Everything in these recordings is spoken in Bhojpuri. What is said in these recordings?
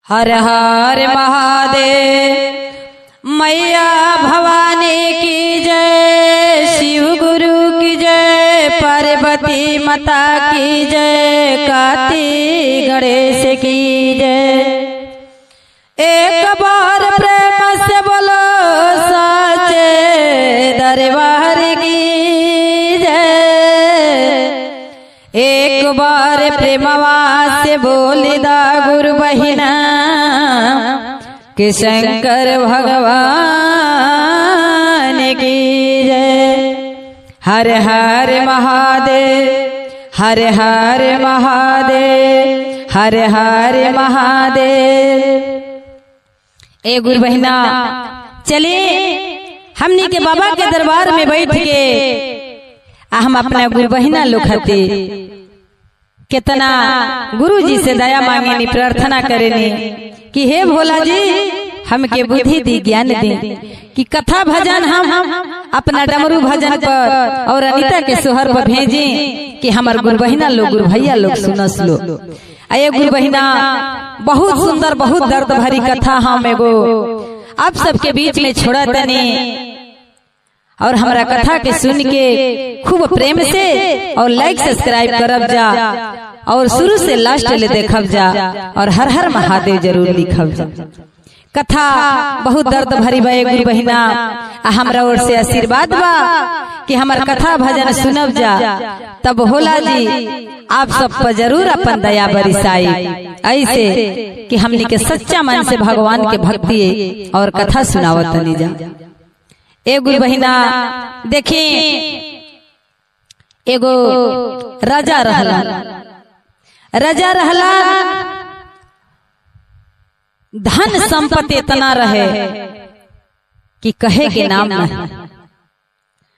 हर हर महादेव। मैया भवानी की जय, शिव गुरु की जय, पार्वती माता की जय, कार्तिक गणेश की जय। एक बार प्रेम से बोलो साचे दरबार की जय। एक बार प्रेमवा से बोलिदा गुरु बहिना कि शंकर भगवान की जय। हर हर महादेव, हर हर महादेव, हर हर महादेव। ए गुरु बहिना, चलिए हमनी के बाबा के दरबार में बैठ के हम अपना गुरु बहिना लोग खाते कितना गुरु जी से दया मांगेनी, प्रार्थना करेनी कि हे भोला जी हमके बुद्धि दी, ज्ञान दी कि कथा भजन हम अपना डमरू भजन पर और अनीता के सोहर पर भेजी कि हमार गुरु बहिना लोग, गुरु भैया लोग सुनस लो। आये गुरु बहिना, बहुत सुंदर, बहुत दर्द भरी कथा हम एगो आप सबके बीच में छोड़ा तनी और हमारा कथा के सुन के खूब प्रेम से और लाइक सब्सक्राइब करब जा और शुरू से लास्ट ले देखब जा और हर हर महादेव जरूर लिखब जा। कथा बहुत दर्द भरी बा गुरु बहिना, हमरा ओर से आशीर्वाद बा कि हमार कथा भजन सुनब जा, तब भोला जी आप सब पर जरूर अपन दया बरसाई, ऐसे कि हमनी के सच्चा मन से भगवान के भक्ति और कथा सुनावत नहीं जा। ए गुरु बहिना देखी, एगो राजा रहला, राजा रहला, धन संपत्ति इतना रहे कि कहे के नाम नहीं।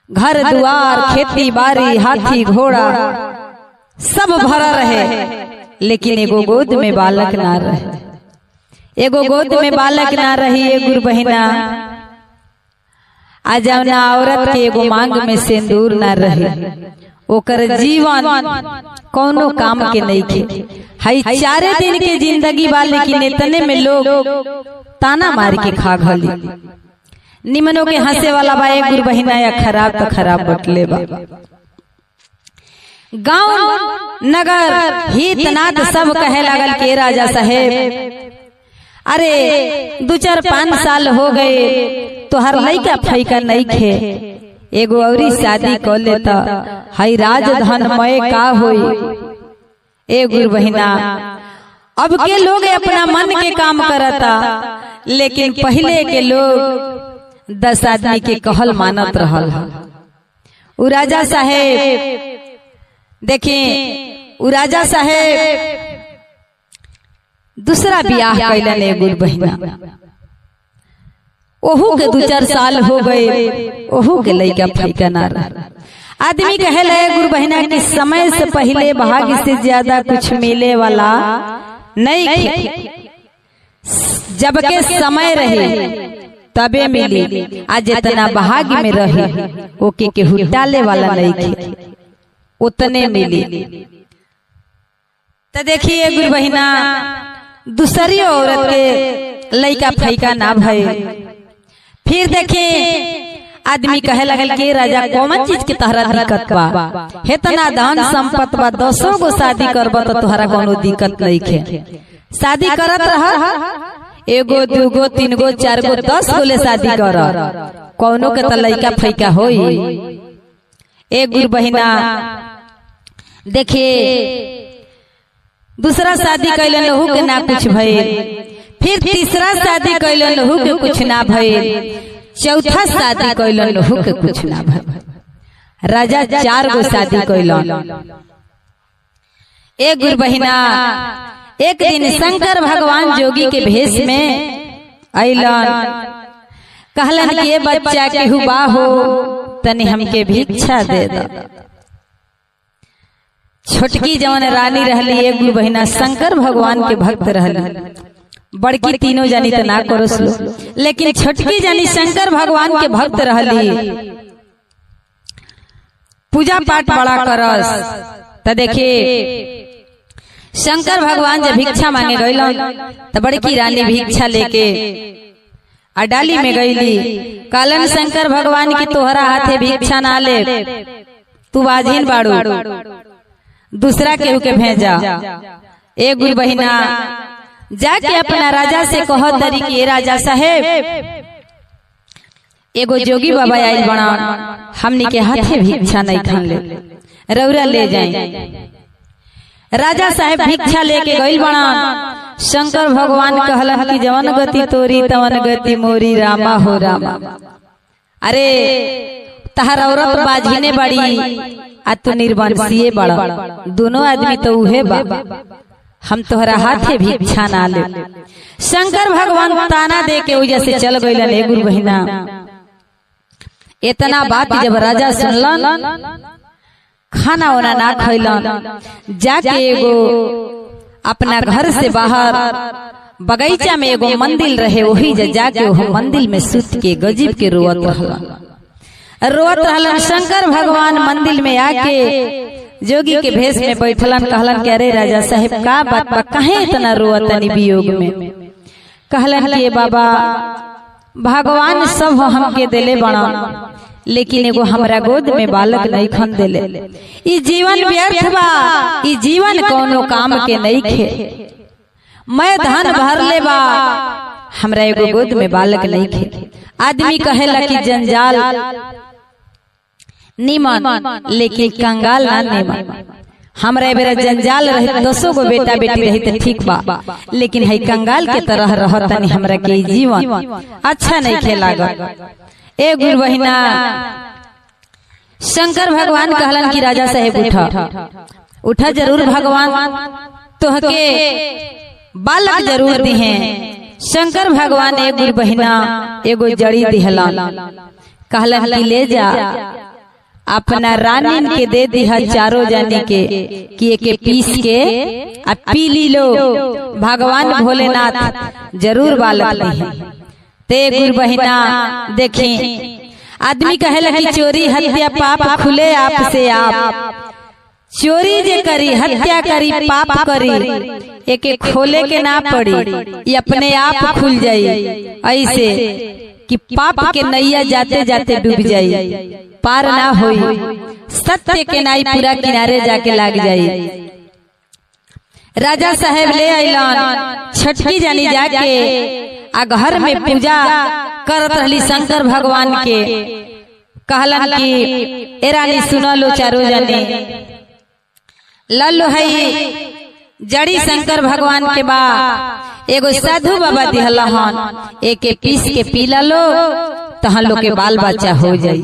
घर द्वार, खेती बाड़ी, हाथी घोड़ा सब भरा रहे, लेकिन एगो गोद में बालक ना रहे। एगो गोद में बालक ना रही ए गुरु बहिना। आ जौना औरत के एगो मांग में सिंदूर ना रहे, ओकर जीवन कोनो काम के नहीं खे। हई 4 दिन के जिंदगी बा, लेकिन इतने में लोग ताना मार के खा घली। निमनों के हंसे वाला बा ए गुरु बहिना, या खराब तो खराब बटले बा। गांव नगर हित नाथ सब कहे लागल के राजा साहेब, अरे 2-4-5 साल हो गए तो हर लइका फैका नहीं खे, एगो औरी शादी कर लेता, हई राजधन मय का होई। ए गुरु बहिना, अब के लोग अपना मन के काम करता, लेकिन पहले के लोग 10 आदमी के कहल मानत रहल। उ राजा साहेब देखिए, उ राजा साहेब दूसरा बियाह कैलन ए गुरु बहिना। ओहू के 2-4 साल हो गए, ओहू के लइका फैका ना रहा। आदमी कहेला ए गुरु बहिना कि समय से पहले भाग्य से ज्यादा कुछ मिले वाला नहीं खे। जब के समय रहे तबे मिली, आज जितना भाग्य में रहे ओके केहू डाले वाला नहीं खे, उतने मिली। तो देखिए गुरु बहिना, दूसरी औरत के लइका फैका ना भय। फिर देखिए आदमी कहे लगल के राजा कौन चीज के तहरा दिक्कत बा, हेतना धन संपत्ति बा, 10 गो शादी करबा तो तोहरा कोनो दिक्कत नहीं खे। शादी करत रह, 1 गो 2 गो 3 गो 4 गो 10 गो ले शादी कर, कौनो के त लइका फैका होई। ए गुरु बहिना देखिए, दूसरा शादी कैलन लहू के ना कुछ भइल, फिर तीसरा शादी कैलन लहू के कुछ ना भइल, चौथा शादी कैलन लहू के कुछ ना भइल। राजा 4 गो शादी कैलन। ए गुरु बहिना, एक दिन शंकर भगवान जोगी के भेष में अइलन, कहलन कि ये बच्चा केहू बा हो तनी हमके भिक्षा दे द। छोटकी जवन रानी रहली ए गुरु बहिना, शंकर भगवान के भक्त रहली। बड़की तीनों जानी तो ना करस लो, लेकिन छोटकी जानी शंकर भगवान के भक्त रहली, पूजा पाठ बड़ा करस। तो देखिए शंकर भगवान जब भिक्षा मांगे गईलन तो बड़की रानी भिक्षा लेके डाली में गईली। कालन शंकर भगवान की तोहरा हाथे भिक्षा ना ले, तू बाझिन बाड़ू, दूसरा केहू के भेजा। ए गुरु बहिना जाके अपना राजा से कहो तरी कि राजा साहेब एगो जोगी बाबा आइल बना, हमनी के हाथे भिक्षा नहीं खान ले, रौरा ले जाए। राजा साहेब भिक्षा लेके गइल बना। शंकर भगवान कहलन कि जवन गति तोरी तवन गति मोरी, रामा हो रामा। अरे तहर औरत बाझिने बड़ी आ तू निर्वंशीय बड़ा, दोनों आदमी तो उहे बा, हम तोहरा हाथे भिक्षा ना ले। शंकर भगवान ताना दे के वजह से चल गइलन। ए गुरु बहिना इतना बात जब राजा सुनलन, खाना वाना ना खैलन, जाके एगो अपना घर से बाहर बगीचा में एगो मंदिर रहे, वही जाके वो मंदिर में सुत के गजीब के रोवत रहलन। शंकर भगवान मंदिर में आके जोगी के भेष में बैठलन। कहलन कि अरे राजा साहेब का बात बा, काहे इतना रोवतनी वियोग में? कहलन कि बाबा भगवान सब हमके देले बना, लेकिन एगो हमरा गोद में बालक नहीं खन देले। ई जीवन व्यर्थ बा, ई जीवन कोनो काम के नहीं खे। मैं धन भर ले बा, हमरा एगो गोद में बालक नहीं खे। आदमी कहेला कि जंजाल निमन, लेकिन कंगाल ना निमन। हमरा बेरा जंजाल रहे, 200 गो बेटा बेटी रही तो ठीक बा, लेकिन है कंगाल के तरह रहतनी हमरा के जीवन अच्छा नहीं खेलागा। ए गुरु बहिना शंकर भगवान कहलन कि राजा साहेब उठा जरूर, भगवान तोहके बालक जरूर दिहे। शंकर भगवान ए गुरु बहिना एगो जड़ी दिहलन। कहलन कि ले जा अपना रानी के दे दिहा चारों जानी के, कि एके पीस के आ पी ली लो, भगवान भोलेनाथ जरूर बालक दिहे। ते गुरु बहिना देखी आदमी कहेला कि चोरी हत्या पाप खुले आप से आप, चोरी जे करी हत्या करी पाप करी, एके खोले के ना पड़ी, ये अपने आप खुल जाई। ऐसे कि पाप के नैया जाते जाते डूब जाई, पार ना होई, सत्य के नाई पूरा किनारे जाके लाग जाई। राजा साहेब ले आइलन, छठकी जानी जाके आ घर में पूजा करत रहली शंकर भगवान के। कहलन कि ए रानी सुनो लो चारों जानी, लल्लो है जड़ी शंकर भगवान के बा, एगो साधु बाबा दिहलहन, एके पीस के पीला लो तहन लोग के बाल बच्चा हो जाई।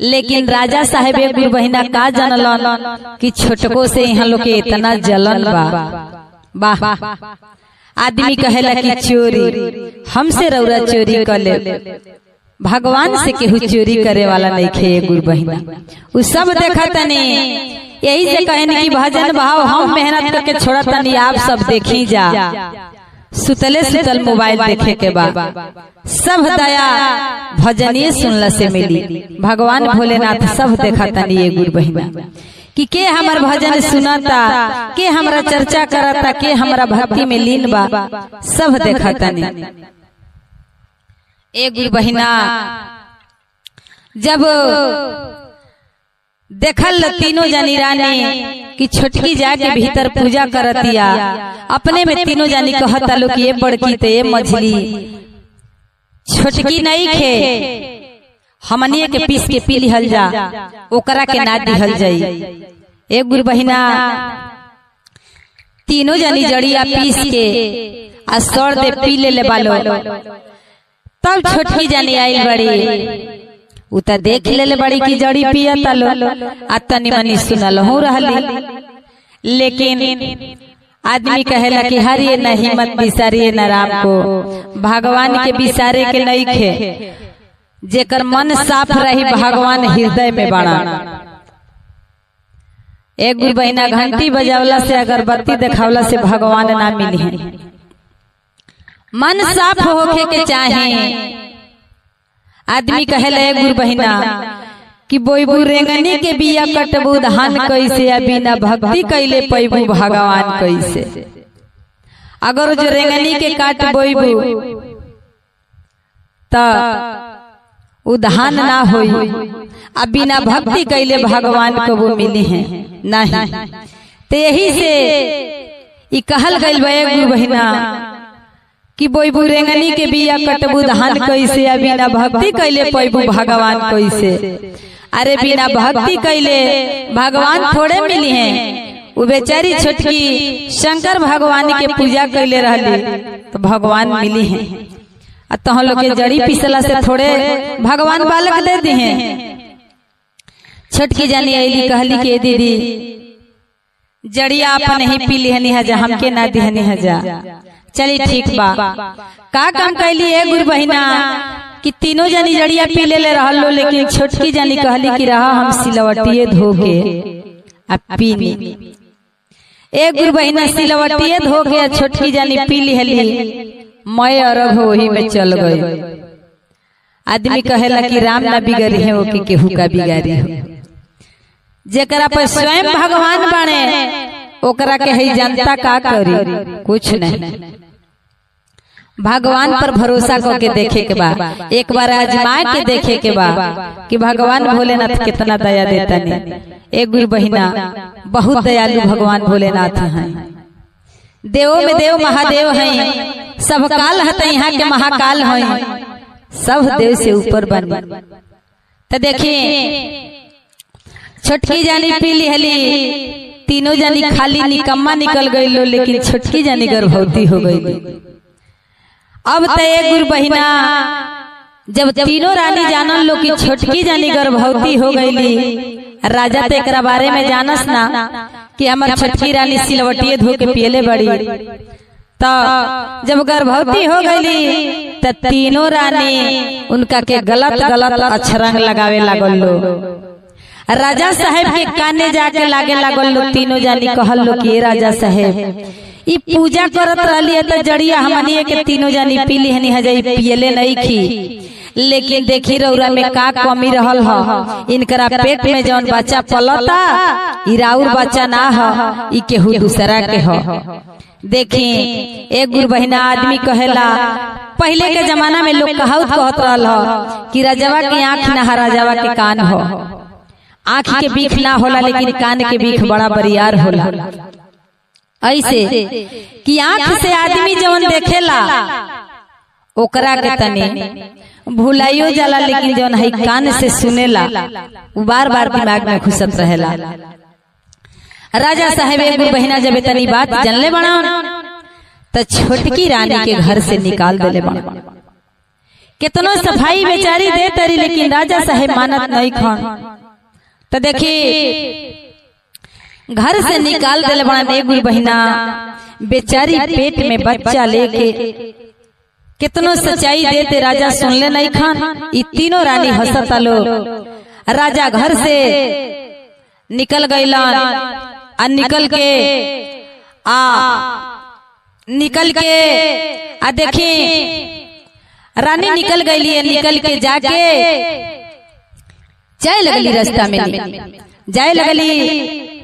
लेकिन राजा साहेब एक गुरु बहिना का जानलन कि छोटको से यहाँ लोग के इतना जलन बा। आदमी कहेला कि चोरी हमसे रौरा चोरी कर ले, भगवान से केहू चोरी करे वाला नहीं खे। गुरु बहिना उ सब देखा तनी, यही से कहनी कि भजन भाव हम मेहनत करके छोड़ा तनी, आप सब देखी जा। सुतले सुतल मोबाइल देखे के बाद सब दया भजनिए सुनला से मिली। भगवान भोलेनाथ सब देखा तनी। ये गुरु बहिना कि के हमार भजन सुनाता, के हमरा चर्चा करता, के हमरा भक्ति में लीन बा, सब देखा तनी। ए गुरु बहिना जब देखल तीनों जानी रानी कि छोटकी जाके भीतर पूजा करतिया, अपने में तीनों जानी कहता लो कि ये बड़की ते ये मझली, छोटकी नहीं खे, हमनिए के पीस के पी लिहल जा, ओकरा के ना दिहल जाई। एक गुरु बहिना तीनों जानी जड़िया पीस के आ सर दे पी ले बालो। तब छोटकी जानी आई बड़ी, उता देख ले बड़ी की जड़ी पियता लो, आ तनी मनी सुनल हो रहली। लेकिन आदमी कहेला कि हरिये न हिम्मत बिसारिये न राम को, भगवान के बिसारे के नहीं खे। जेकर मन साफ रही भगवान हृदय में बड़ा। एक गुरु बहिना घंटी बजावला से, अगरबत्ती देखावला से भगवान ना मिली है। मन साफ होके के चाहे। आदमी कहेला एक गुरु बहिना कि बोईबू रेंगनी के बिया कटबू धान कैसे, आ बिना भक्ति कैले पैबू भगवान कैसे। अगर जो रेंगनी के काट बोईबू तो उ धान ना होई, आ बिना भक्ति कैले भगवान को वो मिली है नहीं। तो यही से ई कहल गइल बा गुरु बहिना कि बोईबू रेंगनी के बिया कटबू धान कैसे, आ बिना भक्ति कैले पैबू भगवान कैसे। अरे बिना भक्ति कैले भगवान थोड़े मिली हैं। वो बेचारी छोटकी शंकर भगवान के पूजा कैले रहली तो भगवान मिली हैं। तो हम लोग के जड़ी पिसला से थोड़े भगवान बालक दे दी हैं। छोटकी जानी आईली कहली के दीदी जड़िया आप नहीं पी लिहनी हजा, हमके ना दिहनी हजा। चली ठीक बा, का काम कैली है गुरु बहिना कि तीनों जानी जड़िया पी ले रहल लो, लेकिन छोटकी जानी कहली कि रहा हम सिलवटिए धो के अब पीनी। एक गुरु बहिना सिलवटिए धो के छोटकी जानी पी लिहली, मैं अरग वही में चल गई। आदमी कहेला कि राम ना बिगड़ी है, ओके केहू का बिगाड़ी हो। जेकरा पर स्वयं भगवान बने ओकरा के है जनता का करी, कुछ नहीं। भगवान पर भरोसा करके देखे के बा, एक बार आजमा के देखे के बा कि भगवान भोलेनाथ कितना दया देता नहीं। एक गुरु बहिना बहुत दयालु भगवान भोलेनाथ हैं। देवों में देव महादेव हैं, सब काल हते यहाँ के महाकाल हैं, सब देव से ऊपर बन। तो देखिए छोटकी जानी पी लिहली, तीनों जानी खाली निकम्मा निकल गई लो, लेकिन छोटकी जानी गर्भवती हो गई। अब तय गुरु बहिना जब तीनों रानी जानन लो कि छोटकी जानी गर्भवती हो गईली, राजा तो एक बारे में जानस ना कि हमार छोटकी रानी सिलवटिए धो के पियले बड़ी। तो जब गर्भवती हो गईली तो तीनों रानी उनका के गलत गलत अक्षरंग लगावे लागल लो। राजा साहेब के काने जाके लागे लागल लो। तीनों जानी कहल लो कि राजा साहेब ई पूजा करत रहली तो जड़िया हमनी के तीनों जानी पी लिहनी हजाई पियले नहीं खी, लेकिन देखी रौरा में का कमी रहल ह। इनकरा पेट में जौन बच्चा पलता ई राउर बच्चा ना ह, ई केहू दूसरा के ह। देखी एक गुरु बहिना आदमी कहेला, पहले के जमाना में लोग कहावत कहत रहल ह कि राजवा के आँख ना राजवा के कान हो। आँख के बीख ना होला, लेकिन कान के बीख बड़ा बरियार होला। ऐसे कि आँख से आदमी जवन देखेला ओकरा के तने भुलाइयो जाला, लेकिन जवन है कान से सुनेला वो बार बार दिमाग में घुसत रहेला। राजा साहेब एक बहिना जब इतनी बात जानले बना तो छोटकी रानी के घर से निकाल देले बना। कितनो सफाई बेचारी दे तरी, लेकिन राजा साहेब मानत नहीं खान। तो देखी घर से निकाल दिले बना। एक गुरु बहिना बेचारी पेट में बच्चा लेके कितनो सच्चाई देते राजा सुनले नहीं खान। ई तीनों रानी हंसता लो। राजा घर से निकल गईला, निकल के देखी रानी निकल गईली। निकल के जाके जाए लगली, रास्ता में जाए लगली।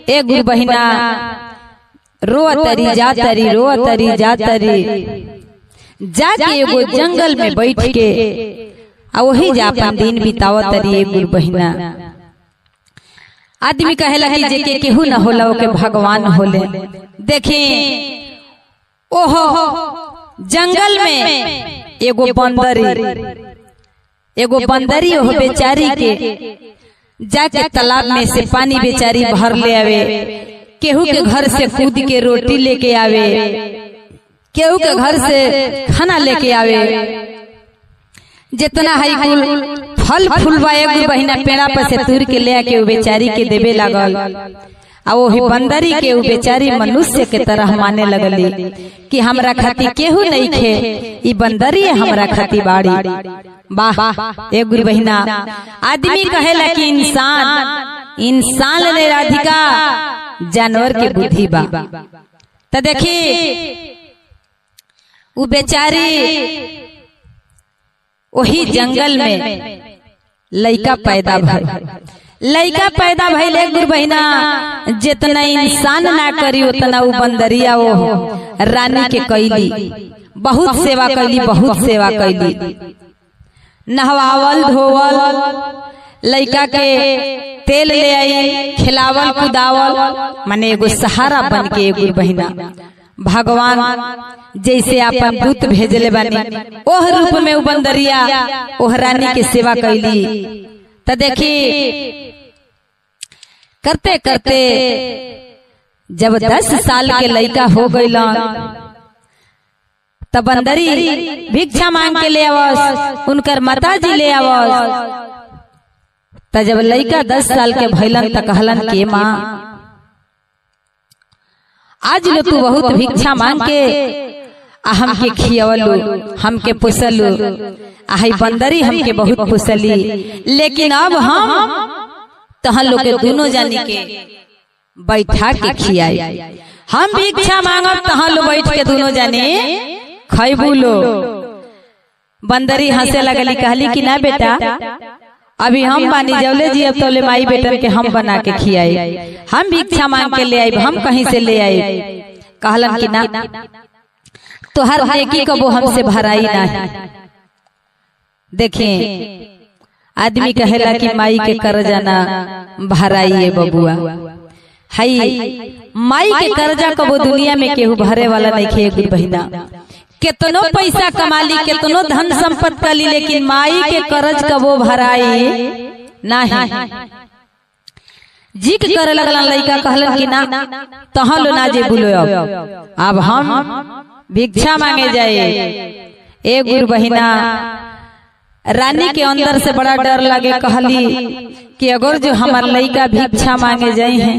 एक गुरु बहिना रोअतरी जातरी, रोअतरी जातरी, जाके एगो जंगल में बैठ के वही जा अपन दिन बितावतरी। एक गुरु बहिना आदमी कहेला कि जेके केहू न होला ओके भगवान होले। देखी ओहो जंगल में एगो बंदरी ओहो बेचारी के जाके तालाब में से पानी बेचारी भर ले आवे, केहू के घर से कूद के रोटी लेके आवे, केहू के घर से खाना लेके आवे। जितना है कुल फल फूलवा एक बहिना पेड़ा पर से तूर के ले आके बेचारी के देवे लागल। आ वो बंदरी के बेचारी मनुष्य के तरह माने लगली कि हमरा खाती केहू नहीं खे, ई बंदरी हमरा खाती बाड़ी। वाह एक गुरु बहिना आदमी कहेला कि इंसान ने राधिका जानवर के बुद्धि बा। तो देखी वो बेचारी वही जंगल में लइका पैदा भइल। लइका पैदा भइल एक गुरु बहिना, जितना इंसान ना करी उतना उ बंदरिया वो रानी के कैली, बहुत सेवा कैली, बहुत सेवा कैली। नहवावल धोवल, लइका के तेल ले आई, खिलावल कुदावल, माने एगो सहारा बन के एगो बहिना भगवान जैसे अपन दूत भेजले बानी ओह रूप में उ बंदरिया ओह रानी के सेवा कैली। त देखी करते करते जब 10 साल के लइका हो गइलन तब बंदरी भिक्षा मांग के ले आवस, उनकर माताजी ले आवस। त जब लइका 10 साल के भइलन त कहलन के माँ आज लो तू बहुत भिक्षा मांग के हमके खियवलू, हमके पुसलू, आई बंदरी हमके बहुत पुसली, लेकिन अब हम तहन लोग के दोनों जानी के बैठा के खियाई। हम भिक्षा मांगब तहन लो बैठ के दोनों जाने खैबू लो। बंदरी हंसे लगली, कहली कि ना बेटा अभी हम बानी जौले जी, अब तौले माई बेटन के हम बना के खियाई, हम भिक्षा मांग के ले आई, हम कहीं से ले आई। कहलन कि ना तो हर नेकी कबो हमसे भराई ना है। देखिए आदमी कहेला कि माई के कर्जा ना भराई है बबुआ, हई माई के कर्जा कबो दुनिया में केहू भरे वाला नहीं खे गुरु बहिना। कितनो पैसा कमाली, कितनो धन संपत्ति कली, लेकिन माई के कर्ज कबो भराई नहीं। जिक करे लगलन लइका, कहलन कि ना तहन लो ना जे बोलो, अब हम भिक्षा मांगे जाए। ए गुरु बहिना रानी के अंदर से बड़ा डर लगे, कहली कि अगर जो हमार लइका भिक्षा मांगे जाए हैं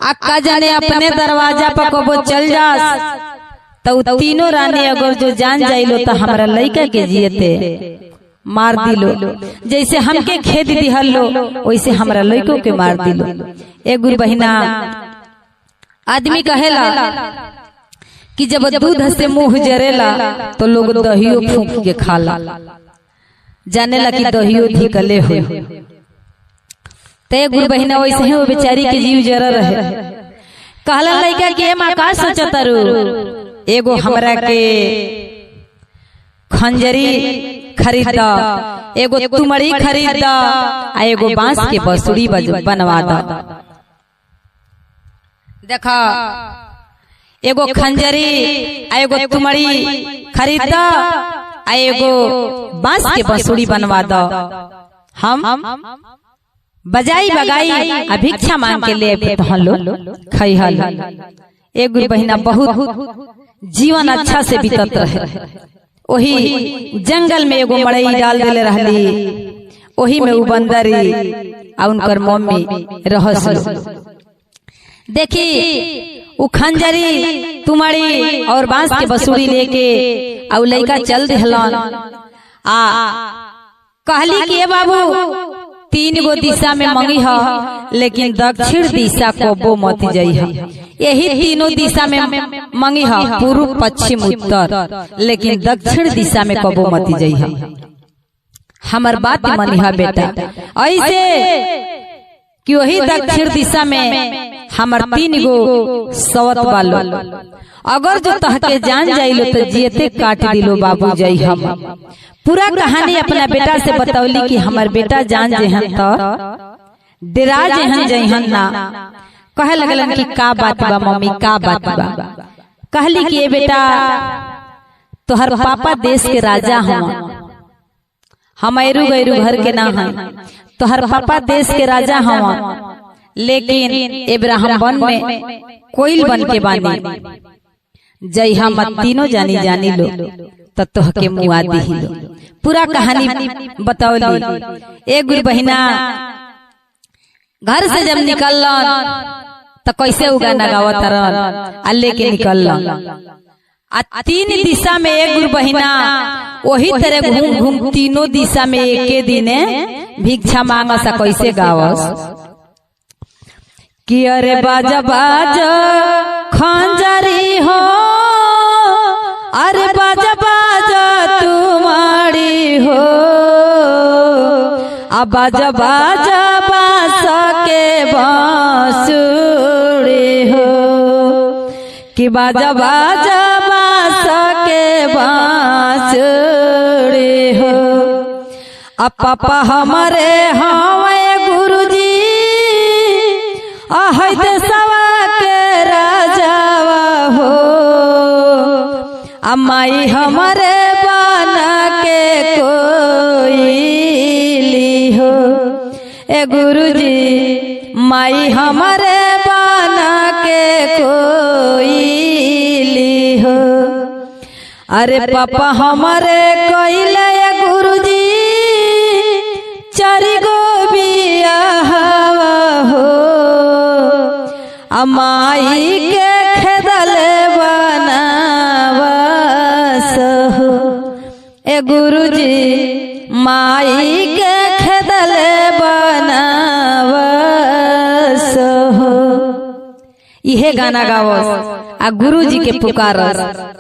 अक्का जाने अपने दरवाजा पर कबो चल जास तो तीनों रानी अगर जो जान जाइलो तो हमारा लइका के जियते मार दिलो, जैसे हमके खेद दिहल लो वैसे हमारा लइको के मार दिलो। ए गुरु बहिना आदमी कहेला कि जब दूध से मुंह जरेला तो लोग दहियो फूंक के खाला, जानेला कि दहियो धिकले हो। ते गुरु बहिना वैसे ही वो बेचारी के जीव जरा रहे। कहला लइका के मां का सोचतारू, एगो हमरा के खंजरी खरीदा, एगो तुमड़ी खरीदा, आ एगो बांस के बंसुरी बनवा दा। देखा एगो खंजरी आ एगो तुमड़ी खरीदा, आ एगो बांस के बंसुरी बनवा दा। हम बजाई बगाई आ भिक्षा मांग के ले लो खैहल। एक गुरु बहिना बहुत जीवन अच्छा से बीतत रहे। वही जंगल में एगो मड़ई डाल देले रहली, वही में उ बंदरी आ उनकर मम्मी रहस। देखी उ खंजरी तुमड़ी और बांस के बंसुरी लेके आ लइका चल दिहलन। आ कहली कि बाबू 3 गो दिशा में मंगी ह, लेकिन दक्षिण दिशा को बो मत जाई ह। यही तीनों दिशा में मंगी ह, पूर्व पश्चिम उत्तर, लेकिन दक्षिण दिशा में कबो मत जाई ह। हमर बात मनिहा बेटा, ऐसे कि वही दक्षिण दिशा में हमर 3 गो सवत बालो, अगर जो तहके जान जाइलो तो जियते काट दिलो बाबू जाई हम। पूरा कहानी अपना बेटा से बतौली कि हमर बेटा जान जेहन तो डेरा जेहन जइहन ना। कहे लगलन कि का बात बा मम्मी, का बात बा। कहली कि ए बेटा तोहर पापा देश के राजा हवन, हम ऐरू गैरू घर के ना हैं। तोहर पापा देश के राजा हवन, लेकिन इब्राहिम वन में कोयल बन के बानी। जय हम तीनों जानी जानी लो तो तोहके मुआ दी लो। पूरा कहानी बतौली। एक गुरु बहिना घर से जब निकलन तो कैसे उगाना गावत रहन आ लेके निकलन। आ 3 दिशा में एक गुरु बहिना वही तरह घूम घूम तीनों दिशा में एके दिने भिक्षा मांगस आ कैसे गावस कि अरे बाजा बाजा खंजरी हो, अरे बाजा बाजा तुम्हारी हो, अब बाजा बाजा बांस के बांसुरी हो कि बाजा बाजा बांस के बांसुरी हो। अब पापा हमारे हवे गुरुजी आहै देशवा के राजावा हो। अमाई हमारे बना के कोयली हो ए गुरुजी माई हमारे बना के कोयली हो। अरे पापा हमारे कोयले गुरुजी चारि गो बियाह हो। अमाई के खेदल बनावस हो ए गुरुजी माई के खेदल बनावस हो। इहे गाना गावस आ गुरुजी के पुकारस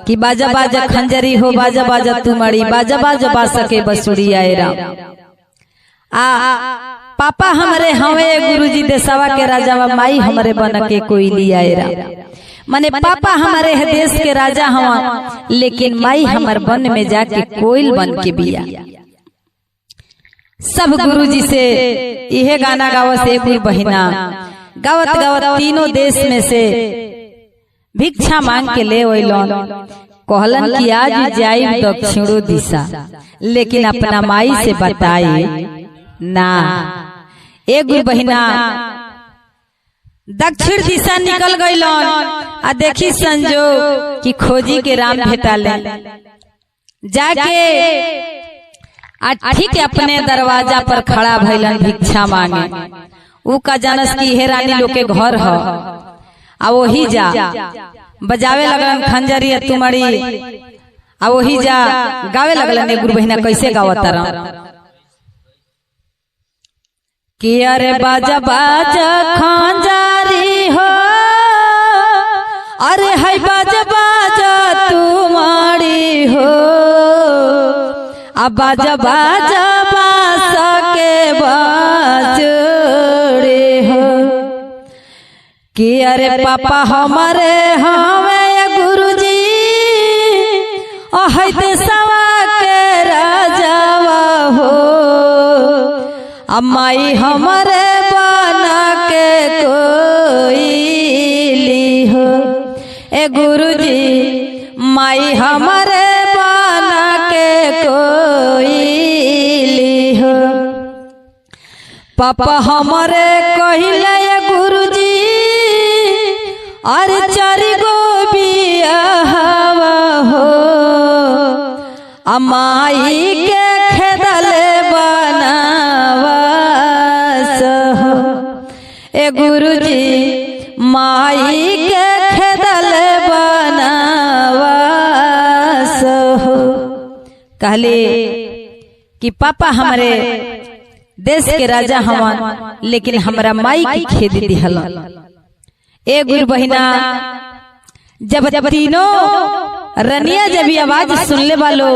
कि बाजा बाजा खंजरी हो बाजा बाजा तुमड़ी बाजा बाजा बासा के बसुड़ी आए राम। आ पापा हमारे हवे गुरुजी देशवा के राजावा माई हमारे बन के कोयली आए राम। माने पापा हमारे है देश के राजा हवा लेकिन माई हमार वन में जाके कोयल बन के बिया। सब गुरुजी से यह गाना गावत एक बहिना गावत गावत तीनों देश में से भिक्षा मांग के ले ओइलन। कहलन कि आज जाई दक्षिणो दिशा लेकिन अपना माई से बताई ना। एक बहिना दक्षिण दिशा निकल गईलन आ देखी संजोग कि खोजी के राम भेटाले जाके ठीक अपने दरवाजा पर खड़ा भइलन भिक्षा मांगे। ऊ का जानस की हे रानी लोग के घर ह आ वही जा बजावे लगलन खंजरी तुमड़ी आ वही जा गावे लगलन। एक बहिना कैसे गावतारन कि अरे बाजा बाजा खंजरी हो अरे है बाजा बाजा तुमड़ी हो। अब बाजा बाजा बांस के बांसुरी हो कि अरे पापा हमारे हवे गुरुजी आहै देशवा के राजावा हो। अमाई हमारे बना के कोयली हो ए गुरुजी माई हमारे बना के कोयली हो। पापा हमारे कहिले गुरुजी अरे चारि गो बियाह हो। अमाई के खेदल बनावस हो ए गुरुजी माई के खेदल बनावस हो। कहले कि पापा हमारे देश के राजा हवन लेकिन हमरा माई की खेद दिहल। ए गुरु बहिना जब तीनों रनिया जब आवाज सुनले वालो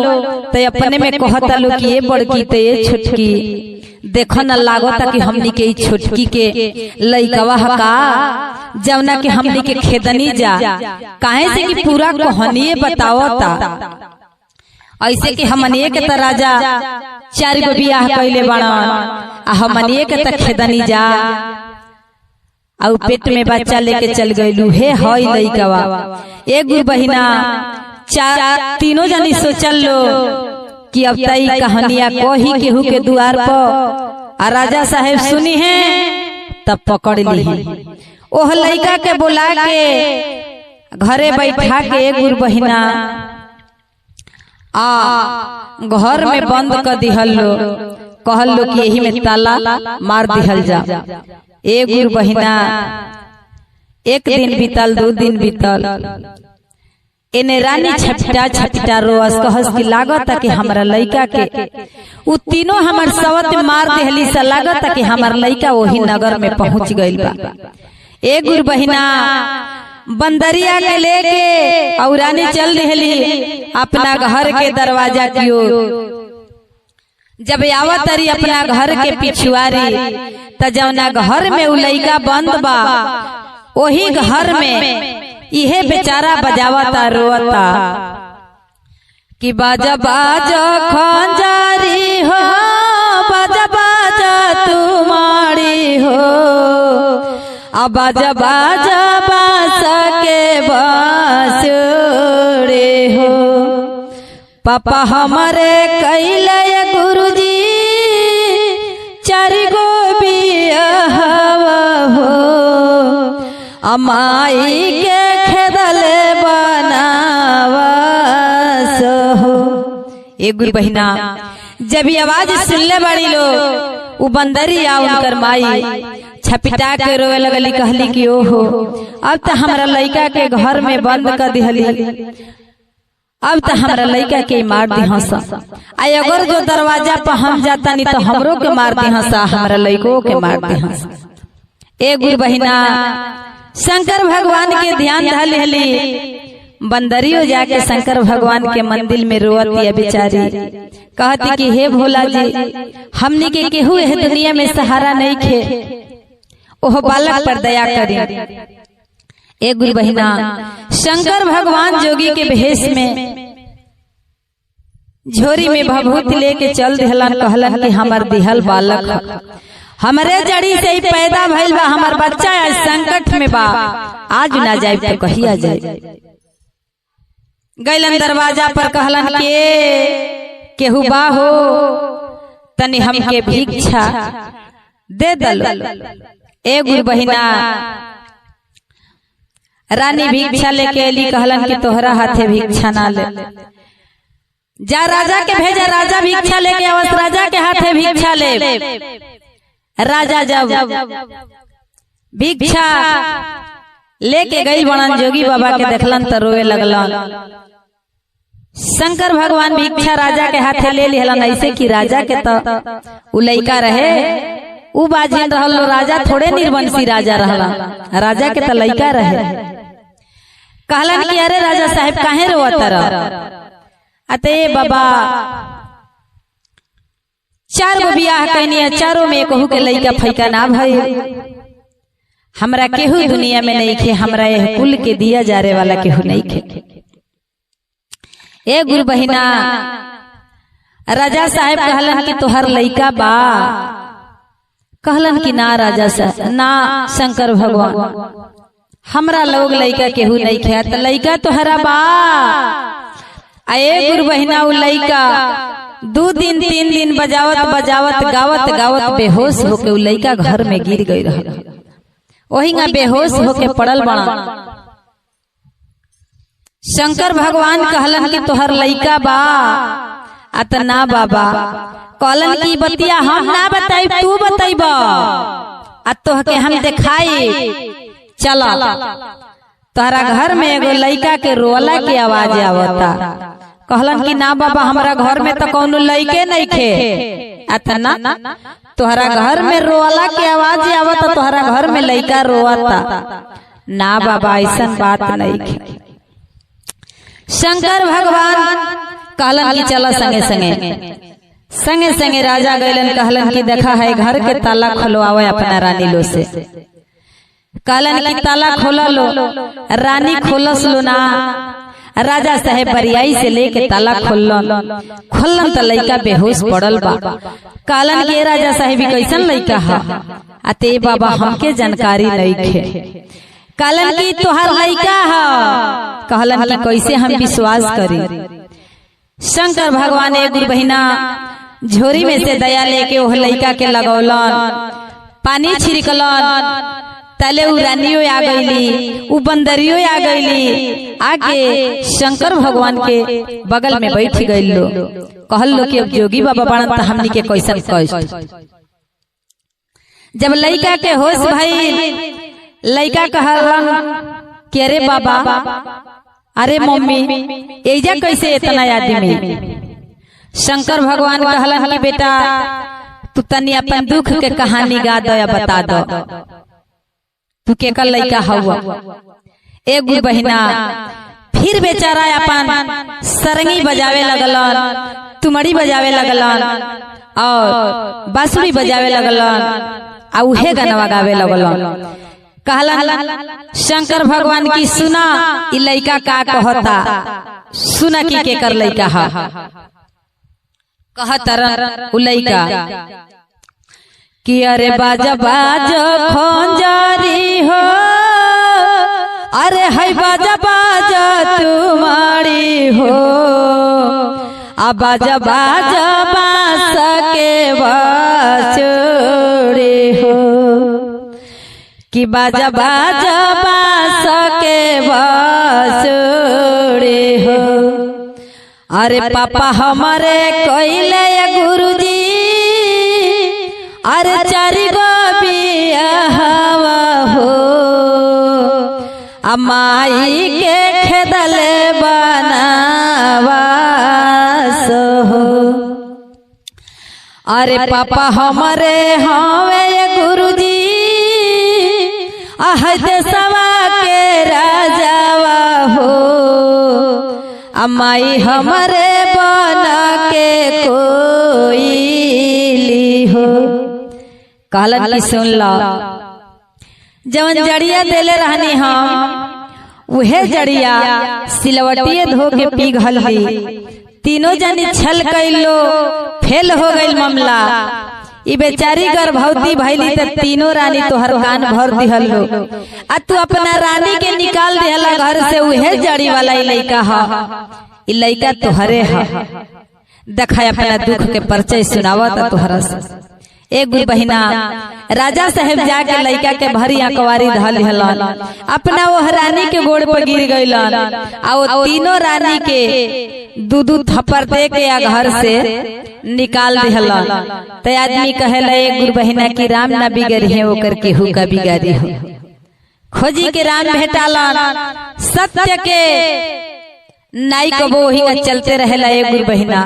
तो अपने में कहता लो कि ये बड़की तो ये छोटकी देखो न लागोता कि हमनी के छोटकी के लइकवा का जवना के हमनी के खेदनी जा काहे से कि पूरा कहानी बतावता ऐसे कि हमनिए के त राजा चार गो बियाह कइले बाड़न आ हमनिए के त खेदनी जा आ पेट में बच्चा लेके चल गइलू हे हई लइकवा। एक गुरु बहिना तीनों जनी सोचल लो कि अब तई कहानिया कोही केहू के द्वार पर आ राजा साहेब सुनी है तब पकड़ ली है। ओह लइका के बुला के घरे बैठा के एक गुरु बहिना आ घर में बंद कर दिहल लो कहल लो कि यही में ताला मार दिहल जा। एक गुरु बहिना एक दिन बीतल 2 दिन बीतल एने रानी छपटा छपटा रोअस कहस कि लागत कि हमरा लइका के उ तीनों हमर सवत मार देहली से लागत कि हमर लइका वही नगर में पहुंच गइल बा। एक गुरु बहिना बंदरिया के लेके और रानी चल रहली अपना घर के दरवाजा की ओर। जब आवत तारी अपना घर के पिछुआरी त जौना घर में उ लइका बंद बा वही घर में इहे बेचारा बजावता रोता कि बाजा बाजा खंजारी हो बाजा बाजा तुम्हारी हो अब बाजा बाजा बास के बांसुरी हो पापा हमारे कैले गुरुजी चारि गो बियाह हो अमाई के खेदल बनावस हो। एक गुरु बहिना जब ये आवाज सुनले बड़ी लो उ बंदरी आ उनकर माई छपिटा के रोए लगली कहली कि ओहो अब तो हमरा लइका के घर में बंद कर दिहली अब तो हमरा लइका के मार दी हंसा आ अगर जो दरवाजा पर हम जाता नहीं तो हमरो के मार दी हंसा हमरा लइको के मार दी हंसा। ए गुरु बहिना शंकर भगवान के ध्यान धल लेली बंदरियो जाके शंकर भगवान के मंदिर में रोती है बेचारी कहती कि हे भोला जी हमने के केहू है दुनिया में सहारा नहीं खे ओह बालक पर दया करी। एक गुरु बहिना शंकर भगवान जोगी के भेष में झोरी में भभूत लेके चल दिहलन कहलन कि हमर दिहल बालक हमरे जड़ी से ही पैदा भइल बा हमर बच्चा संकट में बा आज ना जाए तो कहिया जाए। गैलन दरवाजा पर कहलन के केहू बा हो तनी हमके भिक्षा दे दलो। ए गुरु बहिना रानी भिक्षा लेके अली कहलन कि तोहरा हाथे भिक्षा ना ले जा राजा के भेजा राजा भिक्षा लेके आवस राजा के हाथे भिक्षा ले। राजा जब भिक्षा लेके गई बनन जोगी बाबा के देखलन तो रोए लगलन। शंकर भगवान भिक्षा राजा के हाथे ले लिहलन ऐसे कि राजा के तो उ लइका रहे उ बाजिन रहल राजा थोड़े निर्वंशी राजा रहला राजा के तो लइका रहे। कहलन कि अरे राजा साहब काहे रोवत रह अते बाबा चार गो बियाह कइनी चारों में कहू के लइका फैका ना भई हमरा केहू दुनिया में नहीं खे हमरा यह कुल के दिया जारे वाला केहू नहीं खे। ए गुरु बहिना राजा साहब कहलन कि तोहर लइका बा कहलन कि ना राजा साहब ना शंकर भगवान हमरा लोग लइका केहू नहीं खे त लइका तोहरा बा। ए गुरु बहिना उ लइका 2 दिन 3 दिन बजावत बजावत गावत गावत बेहोश होके उ लइका घर में गिर गई रहल वही बेहोश होके पड़ल बना। शंकर भगवान कहलन कि तोहर लइका बा अत ना बाबा कहलन की बतिया हम ना बताई तू बताइब आ तोहके हम दिखाई चला तोहरा घर में एगो लइका के रोला के आवाज आवता। कहलन कि ना बाबा हमारा घर में तो कौनो लइके नहीं खे अतना तोहरा घर में रोला के आवाज आवता तोहरा घर में लइका रोता ना बाबा ऐसा बात नहीं खे। शंकर भगवान कहलन कि चला संगे संगे संगे संगे राजा गैलन कहलन कि देखा है घर के ताला खोलवावे अपना रानी लो से। कहलन कि ताला खोला लो रानी खोलस लो ना राजा साहेब बरियाई से लेके ताला खोलन तो लइका बेहोश पड़ल बा। कहलन कि राजा साहेब कैसन लइका है अते बाबा हमके जानकारी नहीं खे। कहलन कि तोहर लइका है कहलन कि कैसे हम विश्वास करी। शंकर भगवान एक गुरु बहिना झोरी में से दया लेके ओह लइका के लगौलन पानी छिड़कलन तले उ रानियो आ गईली उ बंदरियो आ गईली आके शंकर भगवान के बगल में बैठ गई लो। कहल लो कि अब जोगी बाबा बनन त हमनी के कैसन कष्ट। जब लइका के होश भइल लइका कहलन कि अरे बाबा अरे मम्मी एजा कैसे इतना आदमी। शंकर भगवान कहलन कि बेटा तू तनी अपन दुख के कहानी गा दो या बता दो तू केकर लइका हवा। एक गुरु बहिना फिर बेचारा अपन सरंगी बजावे लगलन तुमड़ी बजावे लगलन और बांसुरी बजावे लगलन आ उहे गाना गावे लगलन। कहलन शंकर भगवान की सुना ई लइका का कहता, सुना की के कर लइका हा। कहतर उ लइका कि अरे बाजा बाजा खंजरी हो, अरे है बाजा बाजा तुम्हारी हो, आ बाजा बाजा बांस के बांसुरी हो, कि बाजा बाजा बांस के बांसुरी हो। अरे पापा हमारे कोइले गुरुजी अरे चारी गो बियाहवा हो, अमाई के खेदल बनावास हो। अरे पापा हमारे हवे गुरुजी आहै देशवा के राजावा हो, अमाई हमारे बना के कोइली हो। कहलन की सुन लो, जवन जड़िया देले रहनी हम उहे जड़िया सिलवटिए धो के पी घलही। तीनों जनी छल कैलो, फेल हो गई मामला। ई बेचारी गर्भवती भइली त तीनों रानी तोहर कान भर दिहलो, आ तू अपना रानी के निकाल दिहला घर से। उहे जड़ी वाला ई लइका हा, ई लइका तोहरे हा। देखा अपना दुख के परिचय सुनावत तोहरा से। एक गुरु बहिना राजा साहेब जाके लइका के भरी अकवारी धल हलन, अपना वो रानी के गोड़ पर गिर गइलन, आ वो तीनों रानी के दू थप्पड़ दे के आ घर से निकाल दिहलन। तो आदमी कहेला एक गुरु बहिना की राम ना बिगड़ी है ओकर केहू का बिगाड़ी हो। खोजी के राम भेटालन, सत्य के नाई कबो वही चलते रहेला एक गुरु बहिना।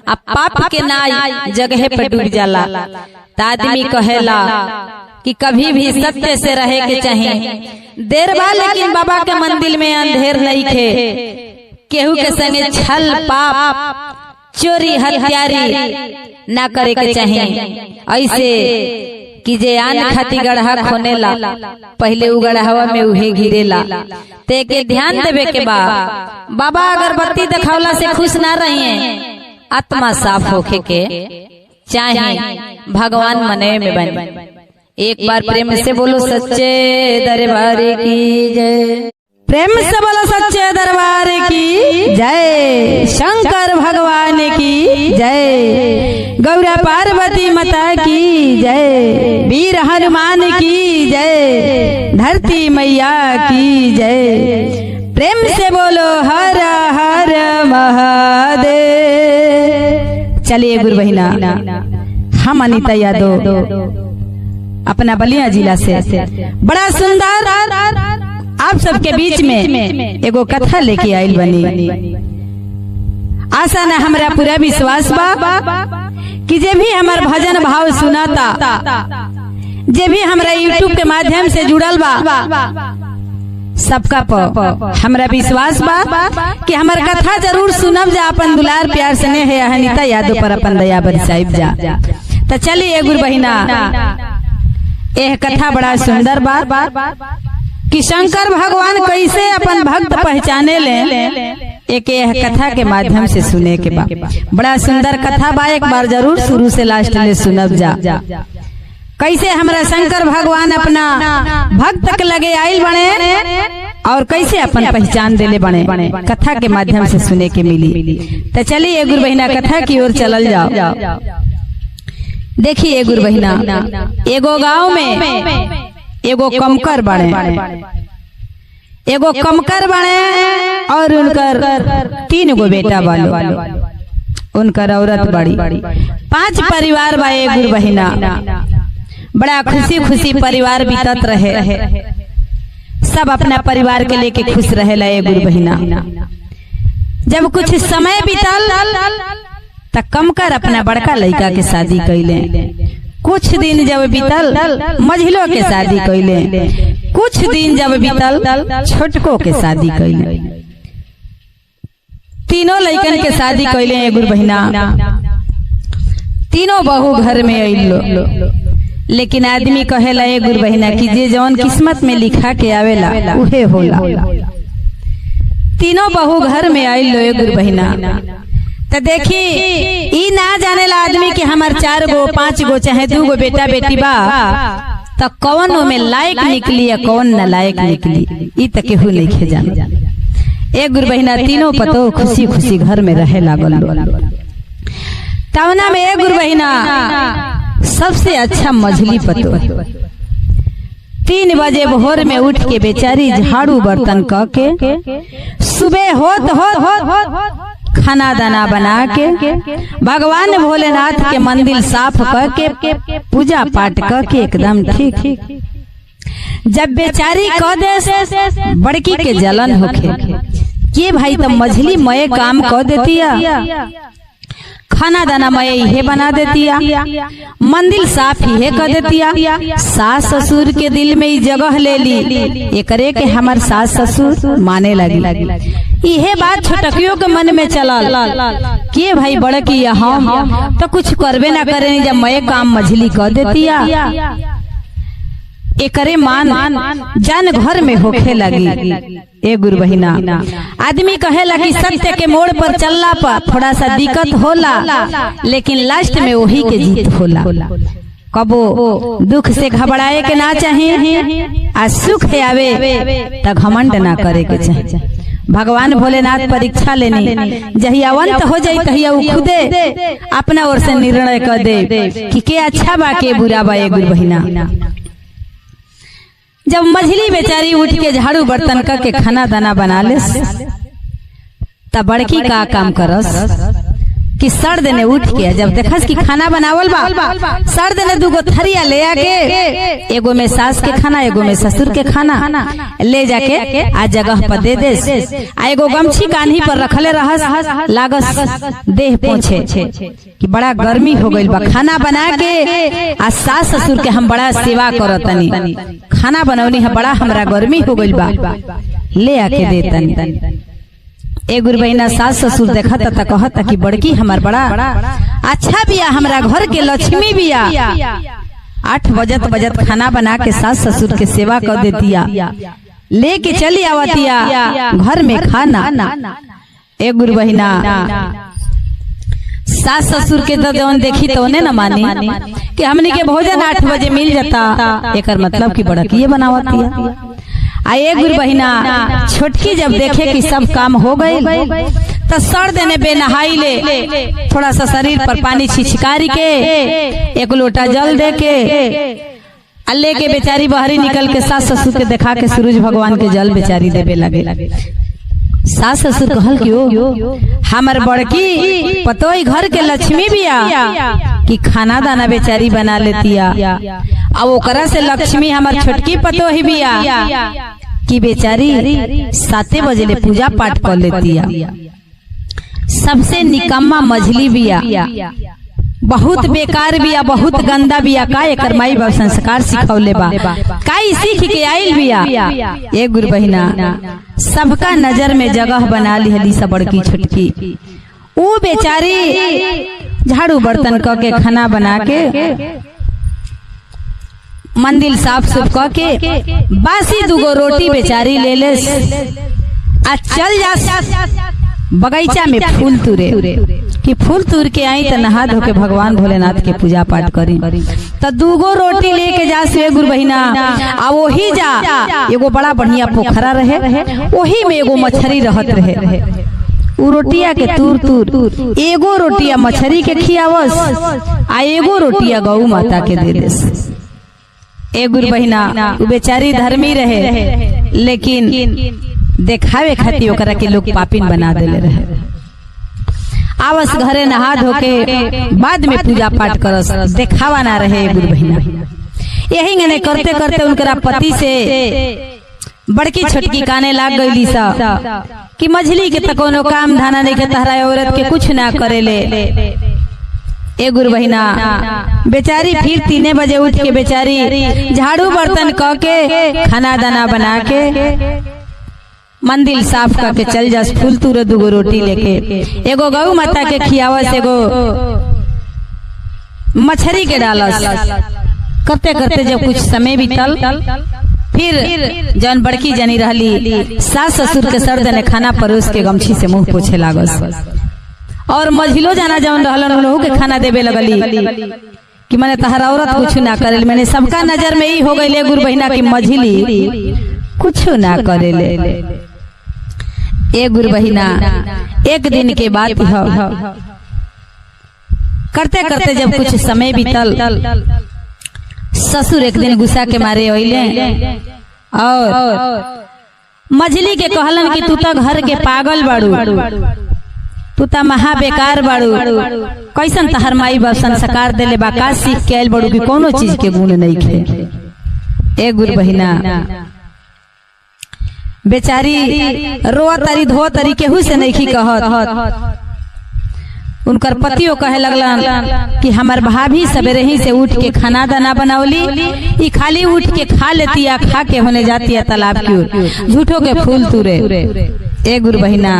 अब पाप के नाई जगह पे डूब जाला। त आदमी कहेला कि कभी भी सत्य से रहे के चाहिए। देर बा लेकिन बाबा के मंदिर में अंधेर नहीं खे। केहू के संगे छल पाप चोरी हत्यारी ना करे के चाहिए। ऐसे कि जे आन खाती गढ़ा खोनेला पहले उ गढ़ावा में उहे गिरेला। ते के ध्यान देवे के बा। बाबा अगरबत्ती दिखावला से खुश ना रहिए, आत्मा साफ होके के चाहे भगवान मने में बन। एक बार प्रेम से बोलो सच्चे दरबार की जय। प्रेम से बोलो सच्चे दरबार की जय। शंकर भगवान की जय। गौरा पार्वती माता की जय। वीर हनुमान की जय। धरती मैया की जय। प्रेम से बोलो हर हर महादेव। चलिए गुरु बहिना, हम अनीता यादव अपना बलिया जिला से बड़ा सुंदर आप सबके बीच में एगो कथा लेके आइल बनी। आशा न हमरा पूरा विश्वास बा कि जे भी हमार भजन भाव सुनाता, जे भी हमरा यूट्यूब के माध्यम से जुड़ल बा, सबका हमरा विश्वास बा कि हमार कथा जरूर सुनब जा। अपन दुलार प्यार स्नेह है अनीता यादव पर अपन दया बरसाइब जा। तो चलिए गुरु बहिना, यह कथा बड़ा सुंदर बा कि शंकर भगवान कैसे अपन भक्त पहचाने ले। एक यह कथा के माध्यम से सुने के बा। बड़ा सुंदर कथा बा, एक बार जरूर शुरू से लास्ट ले सुनब जा। कैसे हमरा शंकर भगवान अपना भक्त के लगे आइल बने और कैसे अपन पहचान देले बने, कथा के माध्यम से सुने के मिली। तो चलिए गुरु बहिना कथा की ओर चलल जाओ। देखिए गुरु बहिना, एगो गांव में एगो कमकर बने, एगो कमकर बने और उनकर 3 गो बेटा बालो, उनकर औरत बड़ी। 5 परिवार बा एक गुरु बहिना। बड़ा खुशी खुशी परिवार बीतत रहे। सब अपना परिवार के लेके खुश रहेला एक गुरु बहिना। जब कुछ समय बीतल त कमकर अपना बड़का लड़का के शादी कैले। कुछ दिन जब बीतल मझिलो के शादी कैले। कुछ दिन जब बीतल छोटको के शादी कैले। तीनों लड़कन के शादी कैले गुरु बहिना। तीनों बहू घर में अइलो, लेकिन आदमी कहेला ए गुरु बहिना कि जे जौन किस्मत में लिखा के आवेला उहे होला। तीनों बहू घर में आइलो ए गुरु बहिना, तो देखी ई ना जानेला आदमी कि हमार 4 गो 5 गो चाहे 2 गो बेटा बेटी बा, तो कौन में लायक निकली या कौन न लायक निकली ई तो केहू नहीं जान। ए गुरु बहिना तीनों पतो खुशी खुशी घर में रहे लागल। तवना में ए गुरु बहिना सबसे अच्छा मझली पतो 3 बजे भोर में उठ के बेचारी झाड़ू बर्तन करके सुबह होत खाना दाना बना के भगवान भोलेनाथ के मंदिर साफ करके पूजा पाठ करके एकदम ठीक। जब बेचारी कह दे बड़की के जलन होके के भाई तो मझली मये काम कह देतिया, खाना दाना मये इहे बना देतिया, मंदिर साफ इहे कर देतिया, सास ससुर के दिल में ई जगह ले ली, एकरे के हमार सास ससुर माने लगी। इहे बात छोटकियों के मन में चलल के भाई बड़की हम तो कुछ करबे ना करे, जब मये काम मझली कर देतिया, एकरे मान जान घर में होखे लगी। ए गुरु बहिना आदमी कहेला कि सत्य के मोड़ पर चलला पर थोड़ा सा दिक्कत होला, लेकिन लास्ट में वही के जीत होला। कबो दुख से घबराए के ना चाहिए, आ सुख आवे तो घमंड ना करे के चाहिए। भगवान भोलेनाथ परीक्षा लेनी जहिया अंत हो जाई तहिया वो खुदे अपना ओर से निर्णय कर दे कि के अच्छा बा के बुरा बा। ए गुरु बहिना जब मझली बेचारी उठ के झाड़ू बर्तन करके खाना दाना बना ले, तब बड़की का काम करस कि सर देने उठ के जब देखस कि खाना बनावल बा, सर देने 2 गो थरिया ले आके एगो में सास के खाना एगो में ससुर के खाना ले जाके आ जगह पर दे दे, आ एगो गमछी कान्ही पर रखले रहस, लागस देह पोछे कि बड़ा गर्मी हो गइल बा, खाना बना के आ सास ससुर के हम बड़ा सेवा करतनी, खाना बनौनी है बड़ा हमरा गर्मी हो गइल बा, ले आके देतनी। ए गुरु बहिना सास ससुर देखता त कहता कि बड़की हमार बड़ा अच्छा बिया, हमरा घर के लक्ष्मी बिया। 8 बजत खाना बना के सास ससुर के सेवा कर देतिया, लेके चली आवतिया घर में खाना। ए गुरु बहिना सास ससुर के तो जौन देखी तो ने न मानी कि हमनी के भोजन 8 बजे मिल जाता, एकर मतलब कि बड़की बनावतिया। आए गुरु बहिना छोटकी जब देखे कि सब काम हो गए तो सर देने बेनहाई ले थोड़ा सा शरीर पर पानी छिछकारी के 1 लोटा जल दे के अल्ले के बेचारी बाहरी निकल के सास ससुर के देखा के सूरज भगवान के जल बेचारी देवे लगे। सास ससुर कहल कि ओ हमर बड़की पतोई घर के लक्ष्मी बिया कि खाना दाना बेचारी बना लेतिया, अब ओकरा से लक्ष्मी हमार छोटकी पतोही बिया कि बेचारी 7 बजे ले पूजा पाठ कर लेतिया। सबसे निकम्मा मझली बिया, बहुत बेकार बिया, बहुत गंदा बिया, का एकर माई बाप संस्कार सिखौले बा, काई सीख के आइल बिया। ए गुरु बहिना सबका नजर में जगह बना ली हली सब बड़की छोटकी, वो बेचारी झाड़ू बर्तन करके खाना बना के मंदिर साफ सुफ करके बासी 2 गो रोटी बेचारी ले ले आ चल जा बगीचा में फूल तुरे कि फूल तुर के आई तो नहा धो के भगवान भोलेनाथ के पूजा पाठ करी, तो 2 गो रोटी लेके जा से गुरु बहिना आ वही जा एगो बड़ा बढ़िया पोखरा रहे, वही में एगो मछली रहत रहे, उ रोटिया के तूर एगो रोटिया मछली के खियावस आ एगो रोटिया गौ माता के दे देस। ए गुरु बहिना उ बेचारी धर्मी रहे, लेकिन देखावे खातिर ओकरा के लोग पापिन बना देले रहे। आवस घरे नहा धो के बाद में पूजा पाठ करस, देखावा ना रहे। गुरु बहिना यही गने करते करते उनकरा पति से बड़की छोटकी काने लाग गईली सा कि मझली के त कोनो काम धाना नहीं के तहरा औरत के कुछ ना करेले। ए गुरु बहिना बेचारी फिर 3 बजे उठ के बेचारी झाड़ू बर्तन क के खाना दाना बना के मंदिर साफ करके चल जास, फूल तुरे 2 गो रोटी लेके एगो गौ माता के खियावस, एगो मछली के डालस। करते करते जब कुछ समय बीतल, फिर जौन बड़की जनी रहली सास ससुर के सर देने खाना परोस के गमछी से मुंह पोछे लागस। और मझिलो जाना जौन रहलन उन्हों के खाना देवे लगली कि मैंने तहरा औरत कुछ ना करे। मैंने सबका नजर में ही हो गई गुरु बहिना की मझिली कुछ ना करे ले। ए गुरु बहिना एक दिन के बाद करते करते जब कुछ समय बीतल, ससुर एक दिन गुस्सा के मारे अइले और मझली के कहलन कि तू तो घर के पागल बाड़ू, तू तो महा बेकार बाड़ू, कैसन तहर माई बाप संस्कार देले बा, का सीख के आइल बाड़ू कि कोनो चीज के गुण नहीं खे। ए गुरु बहिना बेचारी रोआ तारी धो तारी केहू से नहीं कहत। उनकर पतियों कहे लगलन कि हमार भाभी सवेरे ही से उठ के खाना दाना बनावली, ई खाली उठ के खा लेती है, खा के होने जाती है तालाब की ओर, झूठों के फूल तुरे। ए गुरु बहिना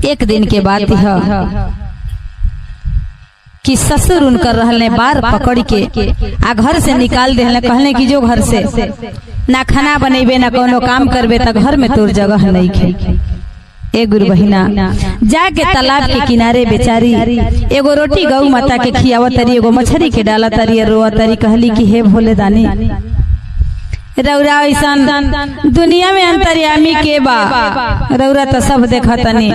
एक दिन के बात है कि ससुर उनकर रहने बार पकड़ के आ घर से निकाल देहले, कहले कि जो घर से ना खाना बनेबे ना कोनो काम करबे त घर में तोर जगह नहीं खे। ए गुरु बहिना जाके तालाब के किनारे बेचारी एगो रोटी गौ माता के खियावत तरी, एगो मछली के डालत तरी, रोआ तरी, कहली कि हे भोले दानी रौरा ऐसन दुनिया में अंतर्यामी के बा, रौरा तो सब देखतनी,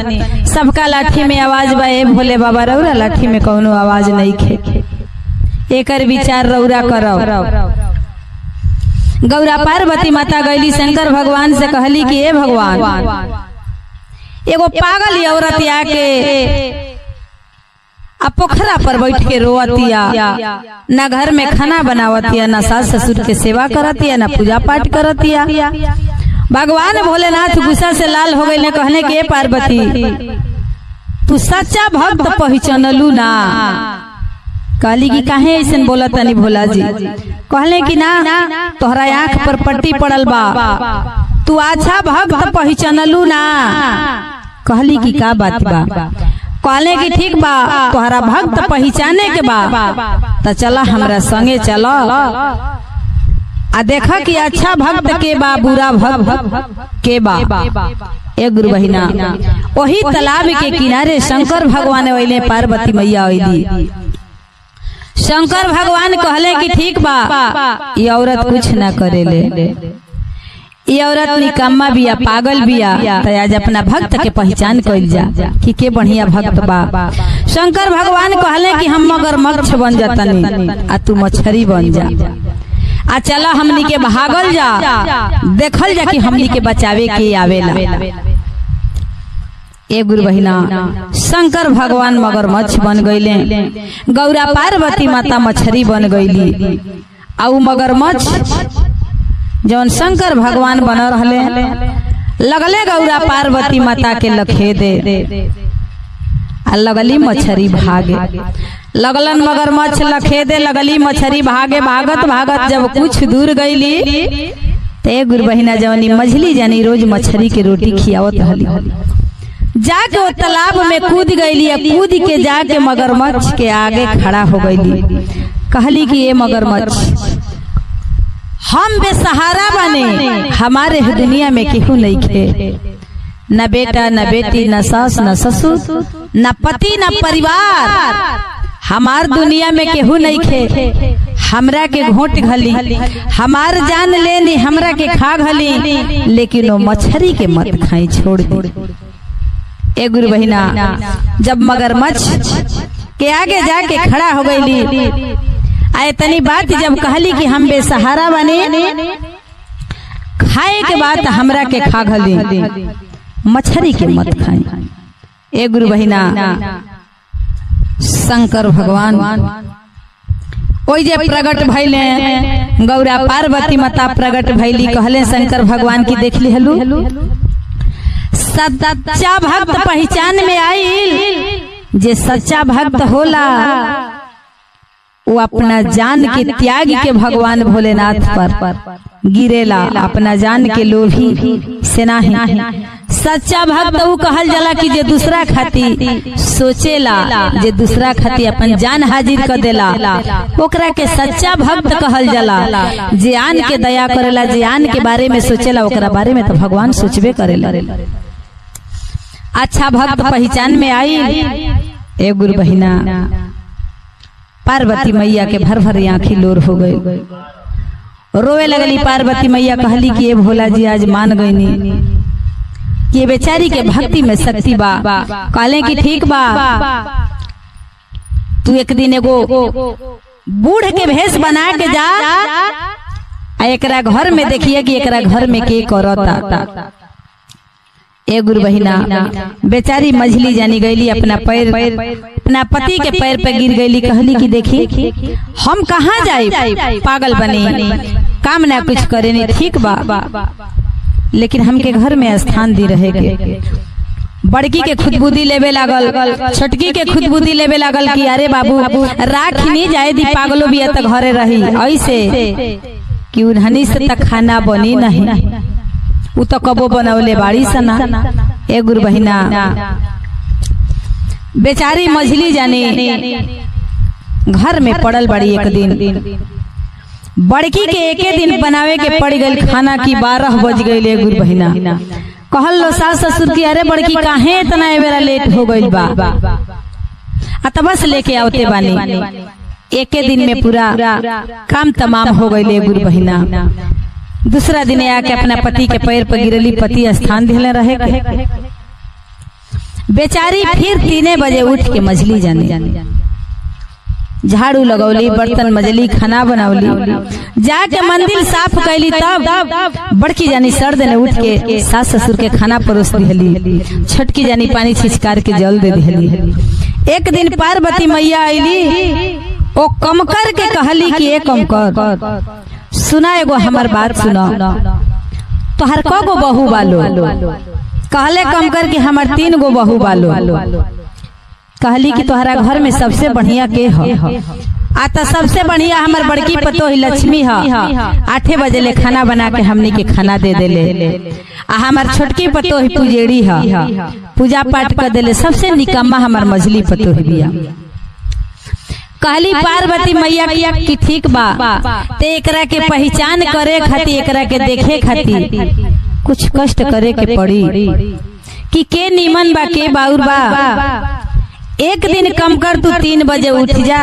सबका लाठी में आवाज बा, ए भोले बाबा रौरा लाठी में कौनो आवाज नहीं खे। एकर विचार रौरा करो। गौरा पार्वती माता गईली शंकर भगवान से कहली कि ए भगवान एगो पागल औरत आके आ पोखरा पर बैठ के रोवतिया, ना घर में खाना बनावतिया, ना सास ससुर के सेवा करतिया, ना पूजा पाठ करतिया। भगवान भोलेनाथ गुस्सा से लाल हो गए, कहने के पार्वती तू सच्चा भक्त पहचानलू ना। कहली कि काहे ऐसन बोला तनी भोला जी। कहले कि ना तोहरा आंख पर पट्टी पड़ल बा, तू अच्छा भक्त पहचानलू ना। कहली कि का बात बा। कहले कि ठीक बा तोहरा भक्त पहचाने के बा त चला हमरा संगे चलो आ देखा कि अच्छा भक्त के बा बुरा भक्त के बा। ए गुरु बहिना वही तालाब के किनारे शंकर भगवान अइले, पार्वती मैया अइली। शंकर भगवान कहले कि ठीक बा ये औरत कुछ ना करेले, ये औरत निकम्मा बिया, पागल बिया, तो आज अपना भक्त के पहचान कइल जा कि के बढ़िया भक्त बा। शंकर भगवान कहले कि हम मगरमच्छ बन जातनी आ तू मछली बन जा, आ चला हमनी के भागल जा, देखल जा कि हमनी के बचावे के आवेला। ए गुरु बहिना शंकर भगवान मगरमच्छ बन गईले, गौरा पार्वती माता मछली बन गईली। आ उ मगरमच्छ जौन शंकर भगवान बन रहले लगले गौरा पार्वती माता के लखे दे आ लगली मछली भागे। लगलन मगरमच्छ लखे दे, लगली मछली भागे। भागत भागत जब कुछ दूर गईली ते गुरु बहिना जवनी मछली जानी रोज मछली के रोटी खियावत रहली, जाके वो तालाब में कूद गईली। कूद के जाके मगरमच्छ के आगे खड़ा हो गईली। कहली कि ये मगरमच्छ हम बेसहारा बने, हमारे दुनिया में केहू नहीं खे, न बेटा न बेटी न सास न ससुर न पति न परिवार, हमार दुनिया में केहू नहीं खे। हमरा के घोट घली, हमार जान लेनी, हमरा के खा घली, लेकिन वो मछली के मत खाई, छोड़ दी। ए गुरु बहिना जब मगरमच्छ के आगे जाके खड़ा हो गईली, आए तनी बात जब कहली कि हम बेसहारा बने, खाए के बाद हमरा के खा घली, मछली के मत खाई। ए गुरु बहिना शंकर भगवान ओई जे प्रगट भइले, गौरा पार्वती माता प्रगट भइली। कहले शंकर भगवान की देख ली हलू, सच्चा भक्त पहचान में आइल। जे सच्चा भक्त होला वो अपना जान के त्याग के भगवान भोलेनाथ पर गिरेला, अपना जान के लोभी से नहीं, सच्चा भक्त वो कहल जाला कि जे दूसरा खाती सोचेला, जे दूसरा खाती अपन जान हाजिर कर देला, ओकरा के सच्चा भक्त कहल जाला। जे आन के दया करेला, जे आन के बारे में सोचेला, ओकरा बारे में तो भगवान सोचबे करेला। अच्छा भक्त पहचान में आई। ए गुरु बहिना, पार्वती मैया के भर भर आंखी लोर हो गई, रोवे लगली। पार्वती मैया कहली कि ये भोला जी आज मान गईनी कि बेचारी के भक्ति में शक्ति बा। कहले कि ठीक बा, तू एक दिन एगो बूढ़ के भेष बना के जा, एकरा घर में देखिए कि एकरा घर में के करता। ए गुरु बहिना, बेचारी मझली जानी गईली, अपना पैर अपना पति के पैर पे गिर गईली। कहली कि देखी हम कहाँ जाए, पागल बनी, काम ना कुछ करे नहीं, ठीक बा, लेकिन हमके घर में स्थान दी रहे के। बड़की के खुद बुद्धि लेवे लागल, छोटकी के खुद बुद्धि लेवे लागल कि अरे बाबू राख नहीं जाए दी, पागलो भी तक घरे रही, ऐसे कि उन्हनी से तक खाना बनी नहीं, उ तो कबो बनवले बाड़ी सना। ए गुरु बहिना, बेचारी मझली जाने घर में पड़ल बड़ी। एक दिन बड़की के एके दिन बनावे के पड़ गई खाना की 12 बज गई। गुरु बहिना कहल लो सास ससुर की, अरे बड़की काहे इतना बेरा लेट हो गई बा, बस लेके आवते बानी। एके दिन में पूरा काम तमाम हो गई। गुरु बहिना दूसरा दिन आके अपना पति के पैर पर गिरली, पति स्थान दिले रहे। बेचारी फिर 3 बजे उठ के मछली जाने झाड़ू लगौली, बर्तन मजली, खाना बनौली, जाके मंदिर साफ कैली। तब बड़की जानी सर्द ने उठ के सास ससुर के खाना परोस दिहली, छटकी जानी पानी छिचकार के जल दे दिहली। एक दिन पार्वती मैया आईली, ओ कमकर के कहली कि ए कमकर सुना, एगो हमार बात सुना, तोहर कगो बहू बालो? कहले कमकर कि हमार 3 गो बहू बालो। कहली कि तोहरा घर में सबसे बढ़िया के है? आता सबसे बढ़िया हमार बड़की पतोही लक्ष्मी है, 8 बजे ले खाना बना के हमनी के खाना दे देले। आ हमार छोटकी पतोही पुजेड़ी है, पूजा पाठ कर देले। सबसे निकम्मा हमार मझली पतोही बिया। कहली पार्वती मैया की ठीक बा, ते एकरा के पहचान करे खातिर, एकरा के देखे खातिर कुछ कष्ट करे के पड़ी कि के नीमन बा के बाउर बा। एक दिन कम कर, तू 3 बजे उठ जा,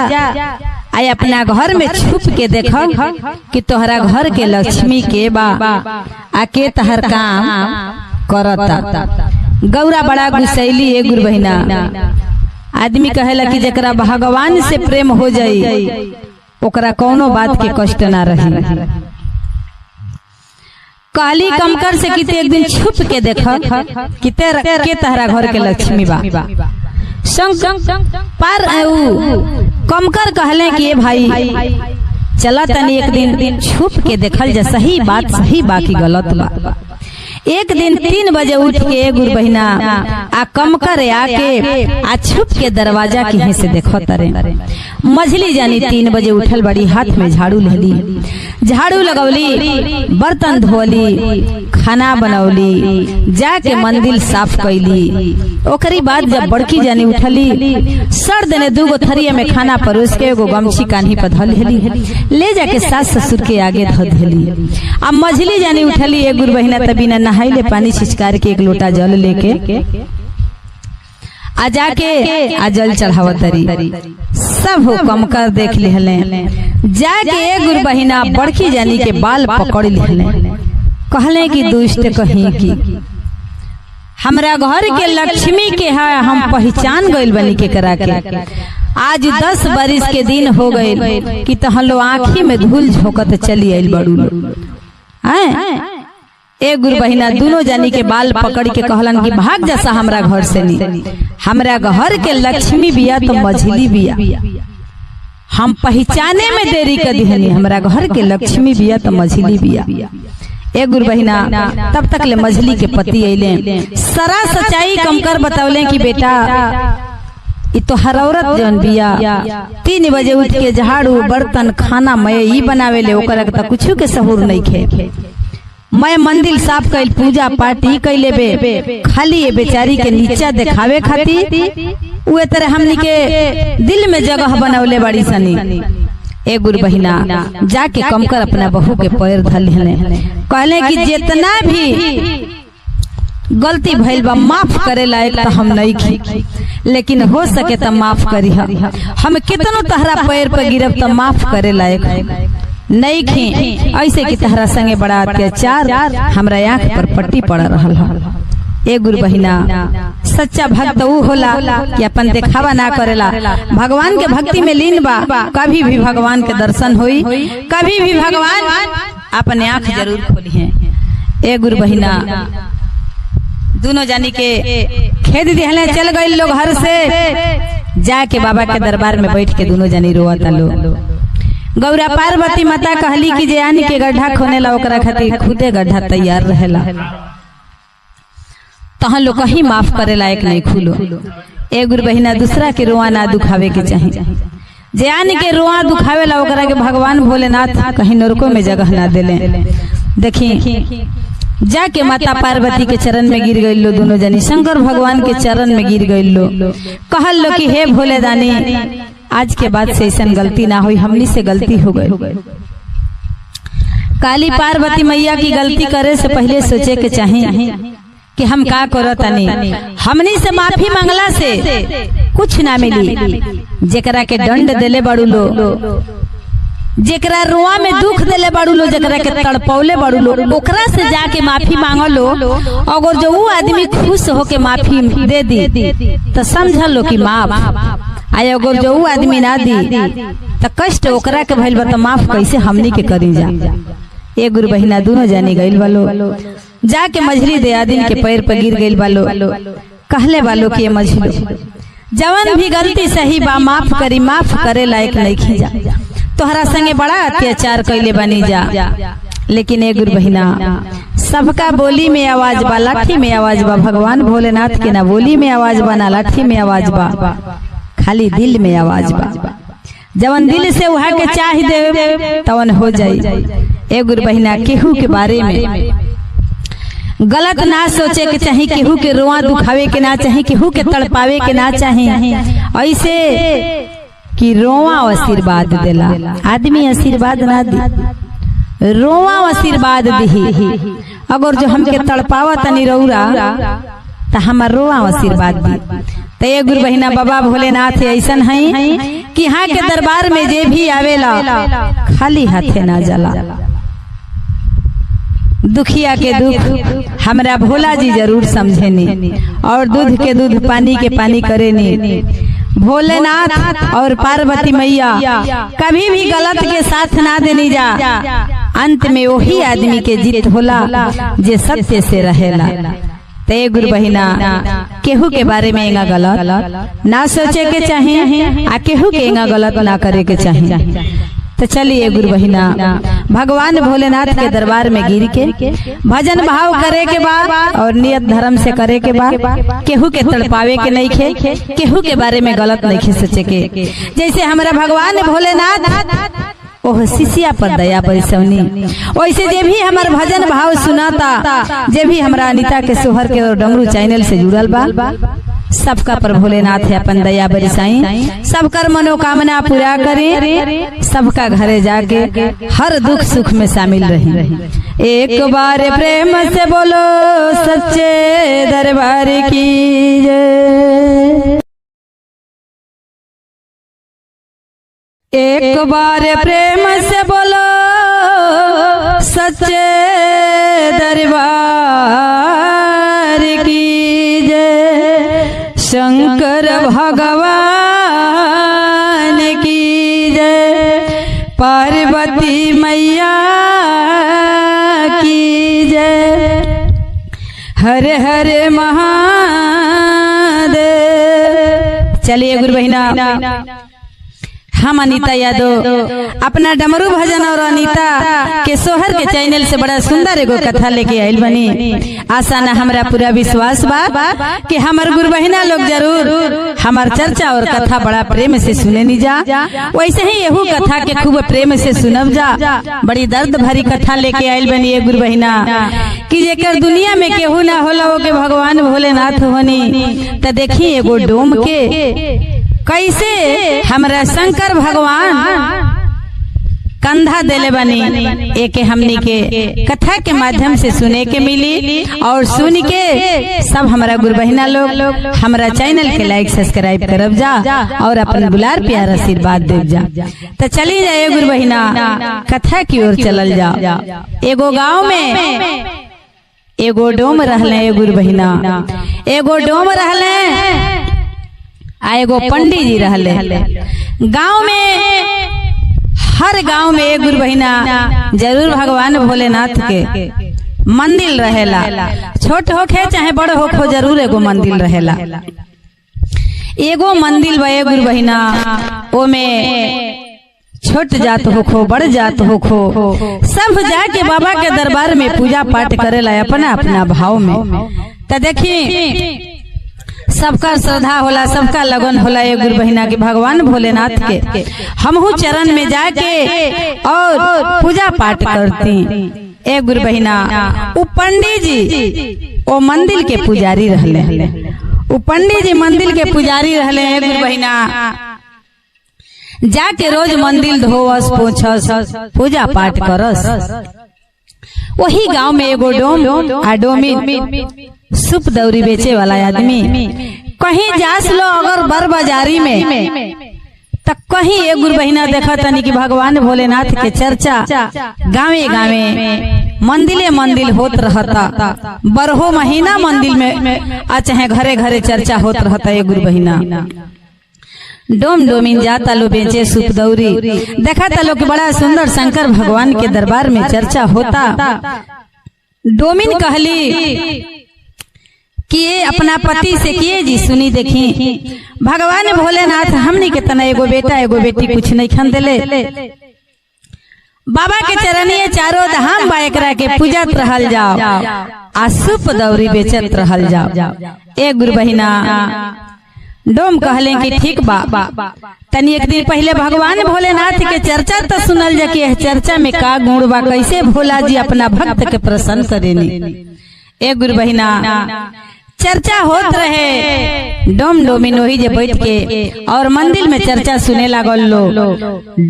आय अपना घर में छुप के देख कि तोहरा घर के लक्ष्मी के बा, आके तहर काम करता। गौरा बड़ा गुस्सैली। ए गुरु बहिना, आदमी कहेला कि जकरा भगवान से प्रेम हो जाई, ओकरा कोनो बात के कष्ट ना रही। काली कमकर से कि एक दिन छुप के देख कि के तहरा घर के लक्ष्मी बा। पर कमकर कहले कि भाई चला तनी एक दिन छुप के देखल जा, सही बात सही बाकी गलत बा। एक दिन 3 बजे उठ के गुरु बहिना आ कमकर आके आ छुप के दरवाजा कहीं से देखो तरे। मझली जानी 3 बजे उठल बड़ी, हाथ में झाड़ू लेली, झाड़ू लगौली, बर्तन धोली, खाना बनौली, जाके मंदिर साफ कैली। ओकरी बाद जब बड़की जानी उठली, सर्द ने 2 गो थरिया में खाना परोस के एगो गमछी कान्ही पर धल ले जाके सास ससुर के आगे धो देली। अब मझली जानी उठली। ए गुरु बहिना तभी न नहाइले, पानी छिचकार के 1 लोटा जल लेके आ जाके आ जल चढ़ावत तरी। सब हो कमकर देख लिहले, जाके ए गुरु बहिना बड़की जानी के बाल पकड़ लिहले। कहले कि दुष्ट कहीं की हमरा घर के लक्ष्मी के है, हम पहचान गइल बनी के करा के। आज 10 बरिस के दिन हो गए कि तहलो आँखी में धूल झोंकत चली आइल बड़ू। ए गुरु बहिना दोनों जानी के बाल पकड़ के कहलन कि भाग जैसा हमरा घर से नहीं, हमरा घर के लक्ष्मी बिया तो मझली बिया, हम पहचाने में देरी कर दिहनी, हमरा घर के लक्ष्मी बिया तो मझली बिया। ए गुरु बहिना तब तक ले मझली के पति अइले, सारा सच्चाई कमकर बतौले कि बेटा ई तो हर औरत जन बिया 3 बजे उठ के झाड़ू बर्तन खाना मैं ई बनावे ले, ओकरा के कुछ के सहूर नहीं खे। मैं मंदिर साफ कैल पूजा पाठ ही कैले बे, खाली ये बेचारी के नीचा दिखावे खातिर उहे तरह हमनी के दिल में जगह बनौले बड़ी सनी। ए गुरु बहिना जाके कमकर अपना बहू के पैर धले कहले कि जितना भी गलती भइल बा माफ करे लायक तो हम नहीं खी, लेकिन हो सके तो माफ करी। हम कितनो तहरा पैर पर गिरब तो माफ करे लायक नहीं खी। ऐसे कि तहरा संगे बड़ा अत्याचार हमरा आँख पर पट्टी पड़ रहल है। ए गुरु बहिना सच्चा भक्त वो होला कि अपन दिखावा ना करेला, भगवान के भक्ति में लीन बा। कभी भी भगवान के दर्शन होई, कभी भी भगवान अपने आँख जरूर खोली है। ए गुरु बहिना दोनों जानी के खेद दिहले चल गए लोग घर से, जाके बाबा के दरबार में बैठ के दोनों जानी रोता लो। गौरा पार्वती माता कहली कि जे आनी के गड्ढा खोने ला ओकरा खातिर खुदे गड्ढा तैयार रहेला, तहां लोग कहीं माफ करे लायक नहीं खुलो। ए गुरु बहिना दूसरा के रोआ ना दुखावे के चाहिए। जे आनी के रोआ दुखावे ला ओकरा के भगवान भोलेनाथ कहीं नरकों में जगह ना देले। देखी जाके माता पार्वती के चरण में गिर गई लो दोनों जनी, शंकर भगवान के चरण में गिर गई लो। कहल लो कि हे भोले दानी आज के बाद से ऐसा गलती ना हुई, हमनी से गलती हो गई। काली पार्वती मैया की गलती करे से पहले सोचे के चाहिए कि हम का करो तनी। हमनी से माफी मांगला से कुछ ना मिली, जेकरा के दंड देले बड़ू लो, जेकरा रोआ में दुख देले बड़ू लो, जेकरा के तड़पौले बड़ू लो, ओकरा से जाके माफी मांगो लो। अगर जो वो आदमी खुश होके माफी दे दी तो समझ लो कि माफ आए, अगर जो वो आदमी ना दी तो कष्ट ओकरा के भइल बा तो माफ कैसे हमनी के करी जा। ए गुरु बहिना दोनों जानी गइल वालो, जाके मझली दे आदमी के पैर पर गिर गइल वालो। कहले वालो कि मझली जवन भी गलती सही बा माफ करी, माफ करे लायक नहीं खींचा। तोहरा संगे बड़ा अत्याचार कैले बनी जा, लेकिन ए गुरु बहिना सबका बोली में आवाज बा, लाठी में आवाज बा। भगवान भोलेनाथ के ना बोली में आवाज बा ना लाठी में आवाज बा, खाली दिल में आवाज बा। जवन दिल से वहा के चाह दे तवन हो जाई। ए गुरु बहिना केहू के बारे में गलत ना सोचे के चाहिए, केहू के रोआ दुखावे के ना चाहिए, केहू के तड़पावे के ना चाहिए। ऐसे कि रोआ आशीर्वाद देला, आदमी आशीर्वाद ना दी, रोआ आशीर्वाद दी। अगर जो हमके तड़पावा तनी रौरा तो हमार रोआ आशीर्वाद दी। तो ये गुरु बहिना बाबा भोलेनाथ ऐसन है कि यहाँ के दरबार में जे भी आवेला खाली हाथे ना जाला। दुखिया के दुख हमरा भोला जी जरूर समझेनी, और दूध के दूध पानी के पानी करेनी। भोलेनाथ और पार्वती मैया कभी भी गलत के साथ ना देनी जा। अंत में वही आदमी के जीत होला जे सत्य से रहेला। ते गुरु बहिना केहू के बारे में एंगा गलत ना सोचे के चाहिए, आ केहू के एंगा गलत ना करे के चाहिए। तो चलिए गुरु बहिना भगवान भोलेनाथ के दरबार में गिर के भजन भाव करे के बाद और नियत धर्म से करे के बाद, केहू के तड़पावे के नहीं खे, केहू के बारे में गलत नहीं खे सोचे के। जैसे हमारा भगवान भोलेनाथ ओह शिष्या पर दया बरसौनी, वैसे जे भी हमार भजन भाव सुनाता, जे भी हमारा अनीता के सोहर के और डमरू चैनल से जुड़ल बा, सबका पर भोलेनाथ है अपन दया बरसाई, सबकर मनोकामना पूरा करे, सबका घरे जाके हर दुख सुख में शामिल रही। एक बार प्रेम से बोलो सच्चे दरबार की जय। एक बार प्रेम से बोलो सच्चे दरबार की जय। शंकर भगवान की जय, पार्वती मैया की जय। हर हर महादेव। चलिए गुरु बहिना हम अनीता यादव अपना डमरू भजन और अनीता के सोहर के चैनल से बड़ा सुंदर एगो कथा लेके आयल बनी। आशा ना हमरा पूरा विश्वास बा कि हमार गुरु बहिना लोग जरूर हमार चर्चा और कथा बड़ा प्रेम से सुने नी जा। वैसे ही यहू कथा के खूब प्रेम से सुनब जा। बड़ी दर्द भरी कथा लेके आयल बनी ये गुरु बहिना कि जेकर दुनिया में केहू ना होला वो के भगवान भोलेनाथ होनी। त देखी एगो डोम के कैसे हमरा शंकर भगवान कंधा देले बनी। एक हमनी के कथा के माध्यम से सुने के मिली और सुन के सब हमारा गुरु बहिना लोग हमारा चैनल के लाइक सब्सक्राइब करब जा और अपन बुलार प्यार आशीर्वाद देव जा। तो चली जाए गुरु बहिना कथा की ओर चलल जा। एगो गांव में एगो डोम रहले गुरु बहिना, एगो डोम रहले आ एगो पंडित जी रहले। गांव में हर गांव में एक गुरु बहिना जरूर भगवान भोलेनाथ के मंदिर रहेला। छोट होखे चाहे बड़ होखो जरूर एगो मंदिर रहेला। एगो मंदिर बा गुरु बहिना, ओमे छोट जात होखो बड़ जात होखो सब जाके बाबा के दरबार में पूजा पाठ करेला अपना अपना भाव में। त देखी सबका श्रद्धा होला, सबका लगन होला ये गुरु बहिना के भगवान भोलेनाथ के हमहू चरण में जाके और पूजा पाठ करती। ए गुरु बहिना वो पंडित जी वो मंदिर के पुजारी रहले। वो पंडित जी मंदिर के पुजारी रहले। ए गुरु बहिना जाके रोज मंदिर धोवस पोछस पूजा पाठ करस। वही गांव में एगो डोम आ डोमी सूप दौरी बेचे वाला आदमी कहीं जास लो अगर बर बाजारी में तक कहीं एक गुरु बहिना देखा तनी कि भगवान भोलेनाथ के चर्चा गावे गावे मंदिले मंदिर होत रहता। बरहो महीना मंदिर में आ चाहे घरे घरे चर्चा होत रहता। ये गुरु बहिना डोम डोमिन जाता लो बेचे सूप दौरी देखा ता लो कि बड़ा सुंदर शंकर भगवान के दरबार में चर्चा होता। डोमिन कहली कि ये अपना पति से किए जी सुनी देखी भगवान भोलेनाथ हमनी के तना एगो बेटा एगो बेटी कुछ नहीं खन देले। बाबा के चरणीय चारों धाम बा एकरा के पूजत रहल जाओ आ सूप दौरी बेचत रहल जाओ। ए गुरु बहिना डोम कहले कि ठीक बा तनी एक दिन पहले भगवान भोलेनाथ के चर्चा तो सुनल जा कि चर्चा में का गुण बा, कैसे भोला जी अपना भक्त के प्रसन्न करेनी। ए गुरु बहिना चर्चा होत रहे। डोम डोमिन वही जे बैठ के और मंदिर में चर्चा सुने लागल लो।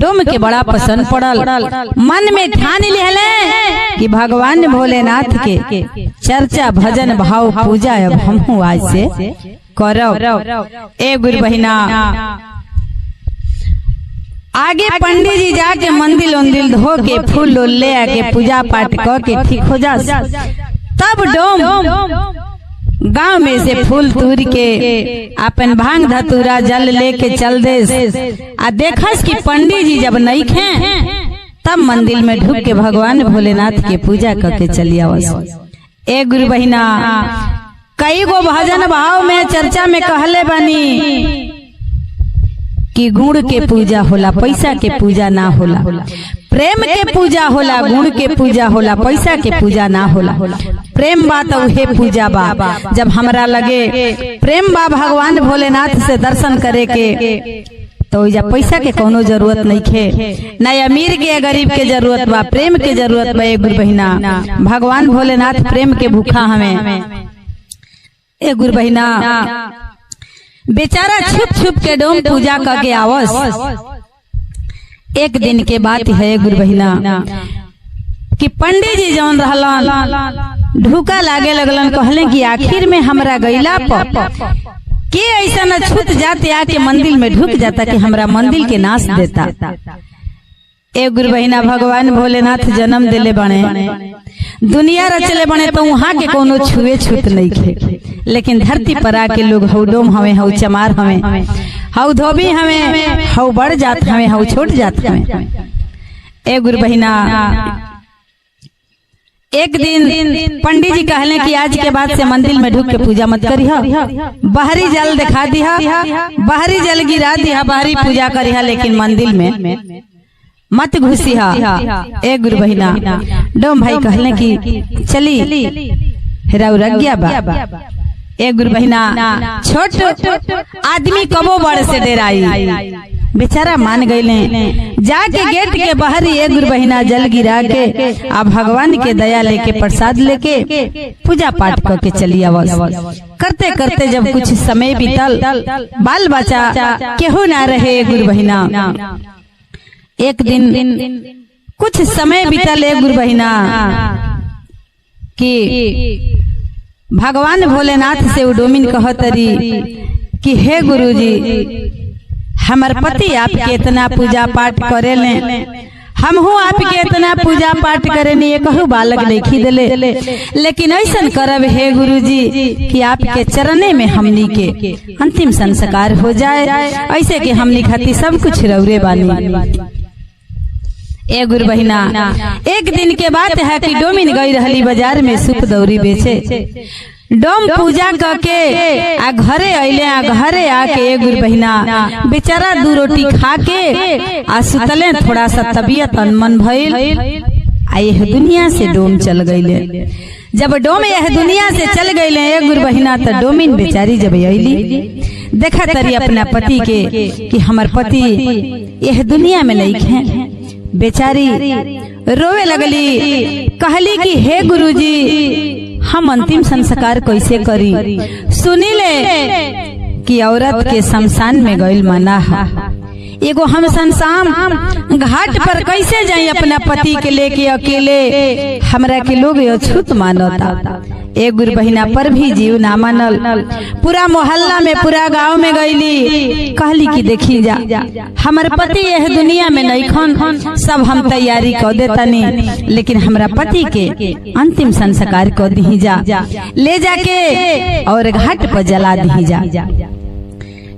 डोम के बड़ा पसंद पड़ल, मन में ठान लेले कि भगवान भोलेनाथ के चर्चा भजन भाव पूजा अब हमहू आज से करब। ए गुरु बहिना आगे पंडित जी जाके मंदिर उंदिल धो के फूल ले आके पूजा पाठ कर के ठीक हो जा। तब डोम गांव में से फूल तूर के अपन भांग धतूरा जल लेके चल दे आ देखस कि पंडित जी जब नहीं खे तब मंदिर में ढुक के भगवान भोलेनाथ के पूजा करके चली आवस। ए गुरु बहिना कई गो भजन भाव में चर्चा में कहले बनी कि गुण के पूजा होला पैसा के पूजा ना होला, प्रेम के पूजा होला गुण के पूजा होला पैसा के पूजा ना होला। प्रेम बा तो उहे पूजा बा। जब हमरा लगे प्रेम बा भगवान भोलेनाथ से दर्शन करे के तो जब पैसा के कोनो जरूरत नहीं खे, न अमीर के गरीब के जरूरत बा, प्रेम के जरूरत बा। गुरु बहिना भगवान भोलेनाथ प्रेम के भूखा हमें। ए गुरु बहिना बेचारा छुप छुप के डोम पूजा करके आवस। एक दिन के बात है गुरु बहिना कि पंडित जी जौन रहलन ढूका लागे लगलन। कहले कि आखिर में हमरा गईला पर के ऐसा न छूट जाते आके मंदिर में ढुक जाता कि हमरा मंदिर के नाश देता। ए गुरु बहिना भगवान भोलेनाथ जन्म दिले बने, दुनिया रचले बने तो वहाँ के कोनो छुए छूत नहीं खे। लेकिन धरती पर आके लोग हऊ डोम हमें हऊ चमार हमें हऊ धोबी हमें हऊ बड़ जात हमें हऊ छोट जात हमें। ए गुरु बहिना एक दिन पंडित जी कहले कि आज के बाद से मंदिर में ढुक के पूजा मत करिहा, बाहरी जल दिखा दिहा, बाहरी जल गिरा दिहा, बाहरी पूजा करिहा, लेकिन मंदिर में मत घुसिहा। एक गुरु बहिना डोम भाई कहले कि चली रौरज्ञा बा। एक गुरु बहिना छोट आदमी कबो बड़ से डेराई, बेचारा मान गईले। जाके गेट के बाहरी एक गुरु बहिना जल गिरा के आ भगवान के दया लेके प्रसाद लेके पूजा पाठ करके चली आवस। करते करते जब कुछ समय बीतल, बाल बच्चा केहू ना रहे। एक गुरु बहिना एक दिन कुछ समय बीतल, एक गुरु बहिना कि भगवान भोलेनाथ से वो डोमिन कहतरी कि हे गुरुजी, हमार पति आपके इतना पूजा पाठ करेले, हम हूँ आपके इतना पूजा पाठ करेनी, कहू बालक नहीं दिले, लेकिन ऐसा करब हे गुरुजी कि आपके चरणे में हमनी के अंतिम संस्कार हो जाए, ऐसे कि हमनी खाती सब कुछ रौरे बानी। ए गुरु बहिना एक दिन के बात है कि डोमिन गई रहली बाजार में सूप दौरी बेचे। डोम पूजा करके आ घरे अइले, आ घरे आके ए गुरु बहिना बेचारा 2 रोटी खा के आ सुतले। थोड़ा सा तबीयत अनमन भइल, आ यह दुनिया से डोम चल गईले। जब डोम यह दुनिया से चल गईले ए गुरु बहिना, तो डोमिन बेचारी जब अइली देखा तरी अपना पति के कि हमार पति यह दुनिया में नहीं है। बेचारी रोवे लगली, कहली कि हे गुरुजी, हम अंतिम संस्कार कैसे करी? सुनिले कि औरत के शमशान में गइल मना है। एगो हम शमशान घाट पर कैसे जाई अपना पति के लेके अकेले? हमरा के लोग अछूत मानता। एक गुरु बहिना पर भी जीव ना मानल। पूरा मोहल्ला में, पूरा गांव में गईली, कहली कि देखी जा हमार पति यह दुनिया में नहीं खन, सब हम तैयारी कर देतनी, लेकिन हमरा पति के अंतिम संस्कार कर दी जा, ले जाके और घाट पर जला दी जा।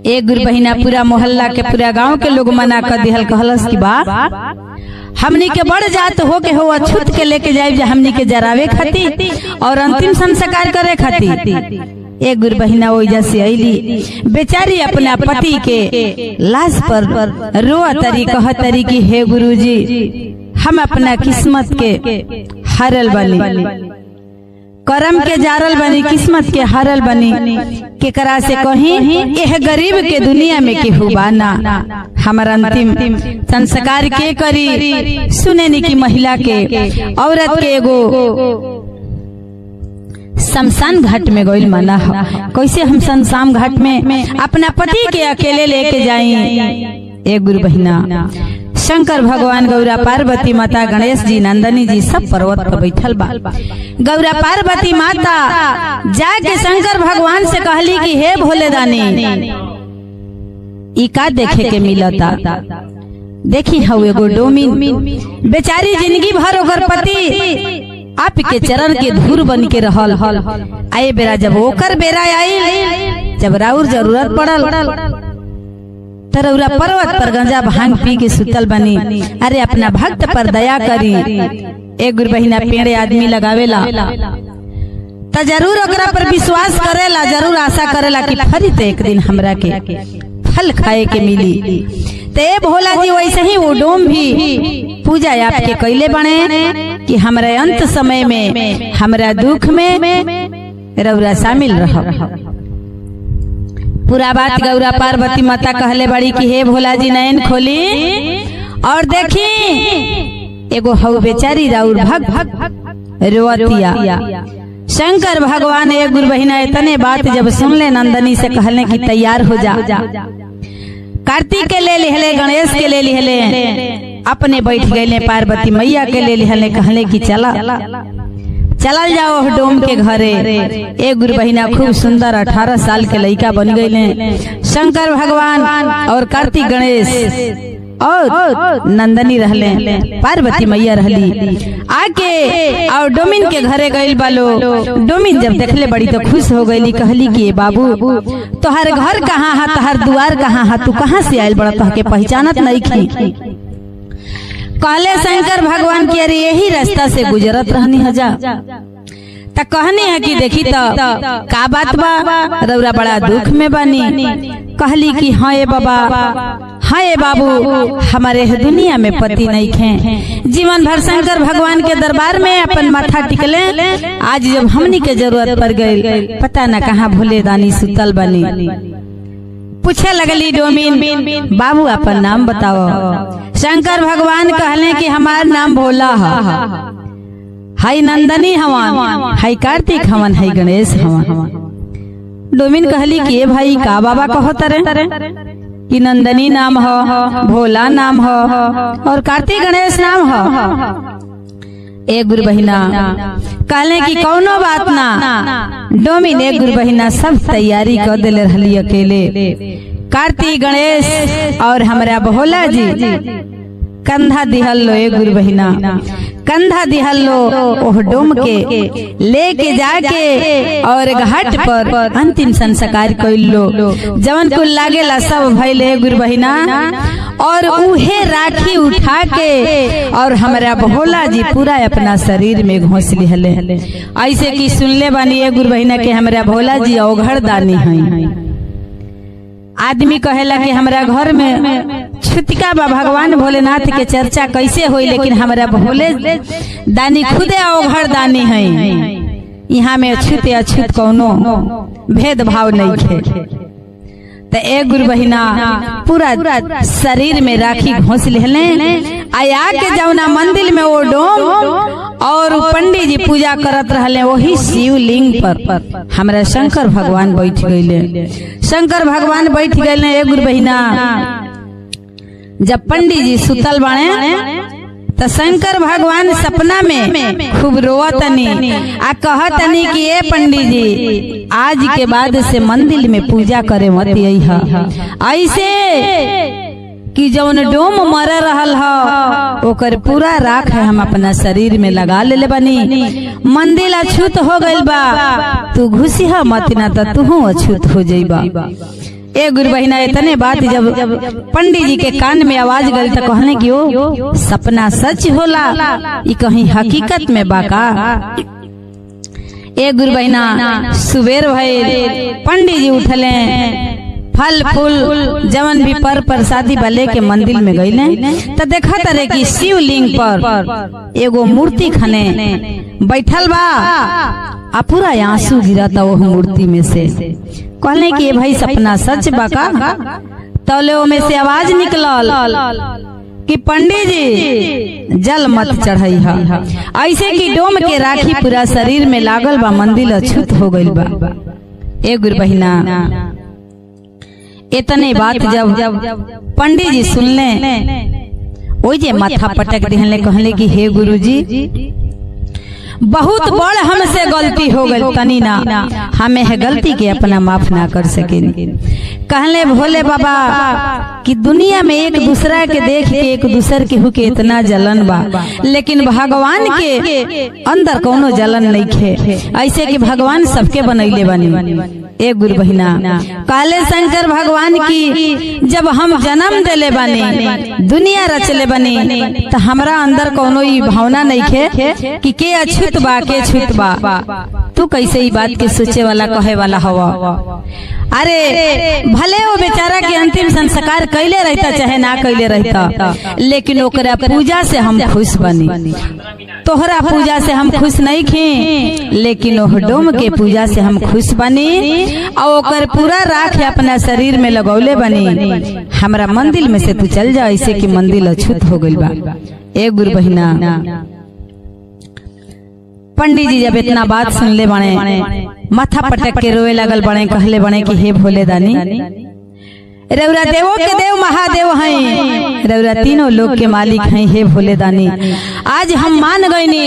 एक गुरु बहिना पूरा मोहल्ला के, पूरा गांव के लोग मना कर दिहल, कहलस कि बा हमनी के बड़ जात हो के हो अछूत के लेके जाए जा, हमनी के जरावे खाती और अंतिम संस्कार करे खाती। एक गुरु बहिना ओइजा से अइली, बेचारी अपना पति के लाश पर रोआ तरी, कह तरी कि हे गुरुजी, हम अपना किस्मत के हारल बनी, करम के जारल बनी, किस्मत के हारल बनी। केकरा से कहीं यह गरीब के दुनिया में केहू बाना, हमारा अंतिम संस्कार के करी? सुने नी की महिला के, औरत के एगो शमशान घाट में गइल मना है। कैसे हम शमशान घाट में अपना पति के अकेले लेके जाई? एक गुरु बहिना शंकर भगवान, गौरा पार्वती माता, गणेश जी, नंदनी जी सब पर्वत पर बैठल बा। गौरा पार्वती माता जाके शंकर भगवान से कहली कि हे भोलेदानी, ई का देखे के मिलता? देखी हऊ एगो डोमिन, बेचारी जिंदगी भर ओकर पति आपके चरण के धूर बन के रहल। आए बेरा जब ओकर बेरा आई, जब राउर जरूरत पड़ल, तरौरा पर्वत पर गंजा भांग पी के सुतल बनी। अरे अपना भक्त पर दया करी। एक गुरु बहिना पेड़े आदमी लगावेला तो जरूर ओकरा पर विश्वास करेला, जरूर आशा करेला कि फरित एक दिन हमरा के फल खाए के मिली। ते भोला जी वैसे ही वो डोम भी पूजा आपके कैले बने कि हमरा अंत समय में, हमरा दुख में रौरा शामिल रह। पूरा बात गौरा पार्वती माता कहले बड़ी कि हे भोला जी, नयन खोली और देखी एगो हऊ बेचारी राउर भग रोतिया। शंकर भगवान एक गुरु बहिना इतने बात जब सुन ले, नंदनी से कहले कि तैयार हो जा। कार्तिक के ले लिहले, गणेश के ले लिहले, अपने बैठ गए पार्वती मैया के ले लिहले, कहले कि चलल जाओ डोम के घरे। एक गुरु बहिना खूब सुंदर 18 साल के लड़का बन गए। शंकर भगवान और कार्तिक गणेश और नंदनी रहले, पार्वती मैया रहली। आके और डोमिन के घरे गइल बालो। डोमिन जब देखले बड़ी तो खुश हो गईली, कहली कि बाबू तोहर घर कहाँ है, तोहर द्वार कहाँ है, तू कहाँ से आयल बड़ा, तोहके पहचानत नहीं खी। कहले शंकर भगवान की अरे यही रास्ता से गुजरत रहनी हजा त कहनी है कि देखी तो का बात बा, रउरा बड़ा दुख में बानी। कहली कि हाँ ये बाबा, हाँ ये बाबू, हमारे दुनिया में पति नहीं खे। जीवन भर शंकर भगवान के दरबार में अपन माथा टिकले, आज जब हमनी के जरूरत पड़ गई, पता न कहाँ भोले दानी सुतल बनी। पूछे लगली डोमिन, बाबू अपन नाम बताओ। शंकर भगवान कहले कि हमार नाम भोला है, हाई नंदनी हवन, हाई कार्तिक हवन, हाई गणेश हवन। डोमिन कहली कि ये भाई का बाबा कहो तरे कि नंदनी नाम हो, भोला नाम हो और कार्तिक गणेश नाम हो। एक गुरु बहिना कहले कि कौनो बात ना। डोमिन एक गुरु बहिना सब तैयारी कर दिले रहली अकेले। कार्तिक गणेश और हमरा भोला जी कंधा दिहल लो। एक गुरु बहिना कंधा दिहल लो, ओह डोम के लेके जाके और घाट पर अंतिम संस्कार कइल लो। जवन कुल लागेला सब भइले गुरु बहिना, और उहे राखी उठा के और हमरा भोला जी पूरा अपना शरीर में घोंस लिहले। ऐसे की सुनले बानी ए गुरु बहिना के हमरा भोला जी औघड़ दानी हैं। आदमी कहेला कि हमरा घर में छुतिका बा, भगवान भोलेनाथ के चर्चा कैसे होई, लेकिन हमरा भोले दानी खुदे औघड़ दानी हैं। यहाँ में अछूत अछूत कौनो भेदभाव नहीं खे। तो एक गुरु बहिना पूरा शरीर में राखी घोंस लेले, आया के जौना मंदिर में वो डोम और पंडित जी पूजा करत रहले, वही शिवलिंग पर हमरा शंकर भगवान बैठ गईले। शंकर भगवान बैठ गए। एक गुरु बहिना जब पंडित जी सुतल बाणे तो शंकर भगवान सपना में खूब रोवतनी आ कहतनी कि ए पंडित जी, आज के बाद से मंदिर में पूजा करे मत अइहा। ऐसे कि जौन डोम मर रहल हो ओकर पूरा राख है हम अपना शरीर में लगा लेले बनी। मंदिर अछूत हो गइल बा, तू घुसी हा मत ना तो तू अछूत हो जाइबा। ए गुरु बहिना इतने बात जब पंडित जी के कान में आवाज गई तो कहने की ओ सपना सच होला, ये कहीं हकीकत में बाका। ए गुरु बहिना सुबेर भइल, पंडित जी उठले, फल फूल जवन भी पर प्रसादी वाले के मंदिर में गईले तो देखा तरे कि शिवलिंग पर एगो मूर्ति खने बैठल बा आ पूरा आंसू गिरता वो मूर्ति में से। कहले कि भाई सपना सच बा का? तौले में से आवाज निकलल कि पंडित जी जल मत चढ़ाई हा। ऐसे कि डोम के राखी पूरा शरीर में लागल बा, मंदिर अछूत हो गइल बा। ए गुरु बहिना इतने बात जब पंडित जी सुनले, ओ जे माथा पटक दिहले, कहले कि हे गुरुजी बहुत बड़ हमसे गलती हो गई, तनी ना हमें है गलती के अपना माफ ना कर सके। कहले भोले बाबा कि दुनिया में एक दूसरा के देख के एक दूसर के हुके इतना जलन बा, लेकिन भगवान के अंदर कोनो जलन नहीं खे। ऐसे कि भगवान सबके बनैले बनी। एक गुरु बहिना काले शंकर भगवान की जब हम जन्म देले बनी, दुनिया रचले बनी, तो हमरा अंदर कोनो ई भावना नहीं खे कि के अछूत बा के छूत बा। तू कैसे ई बात के सोचे वाला कहे वाला हवा? अरे भले वो बेचारा के अंतिम संस्कार कैले रहता चाहे ना कैले रहता, लेकिन ओकरा पूजा से हम खुश बनी। तोहरा पूजा से हम खुश नहीं खे, लेकिन ओह डोम के पूजा से हम खुश बनी और ओकर पूरा राख अपना शरीर में लगौले बनी। हमरा मंदिर में से तू चल जा, ऐसे कि मंदिर अछूत हो गइल बा। एक गुरु बहिना पंडित जी जब इतना बात सुनले बने, माथा पटक के रोए लगल बने। कहले बने कि हे भोले दानी, रउरा देवों के देव महादेव हैं, रउरा तीनों लोक के मालिक हैं। हे भोले दानी, आज हम मान गईनी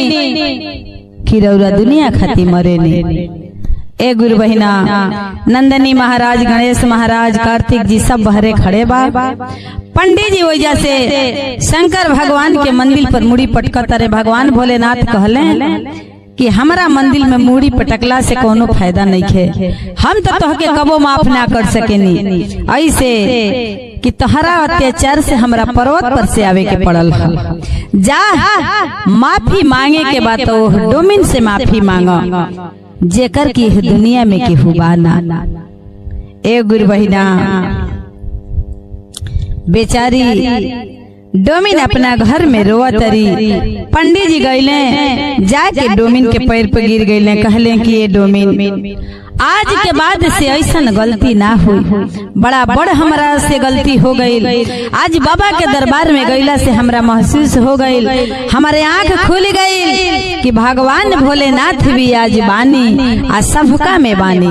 कि रउरा दुनिया खातिर मरे ने। ए गुरु बहिना नंदनी महाराज, गणेश महाराज, कार्तिक जी सब बहरे खड़े बा। पंडित जी वजह से शंकर भगवान के मंदिर पर मुड़ी पटकत रहे। भगवान भोलेनाथ कहले कि हमारा मंदिर में मूड़ी पटकला से कोनो फायदा नहीं खे, हम तो तोहके कबो माफ ना कर सकेनी। ऐसे कि तोहरा अत्याचार से हमरा पर्वत पर से आवे के पड़ल हल। जा माफी मांगे के बाद तो डोमिन से माफी मांगा जेकर की दुनिया में केहू बाना। ए गुरु बहिना बेचारी डोमिन अपना घर में रोवतरी। पंडित जी गईले जाके डोमिन के पैर पे गिर गईले, कहले कि ये डोमिन आज के बाद से ऐसा गलती ना हुई, बड़ा बड़ हमरा से गलती हो गई। आज बाबा के दरबार में गईला से हमरा महसूस हो गई, हमारे आंख खुल गई कि भगवान भोलेनाथ भी आज बानी आ सबका में बानी,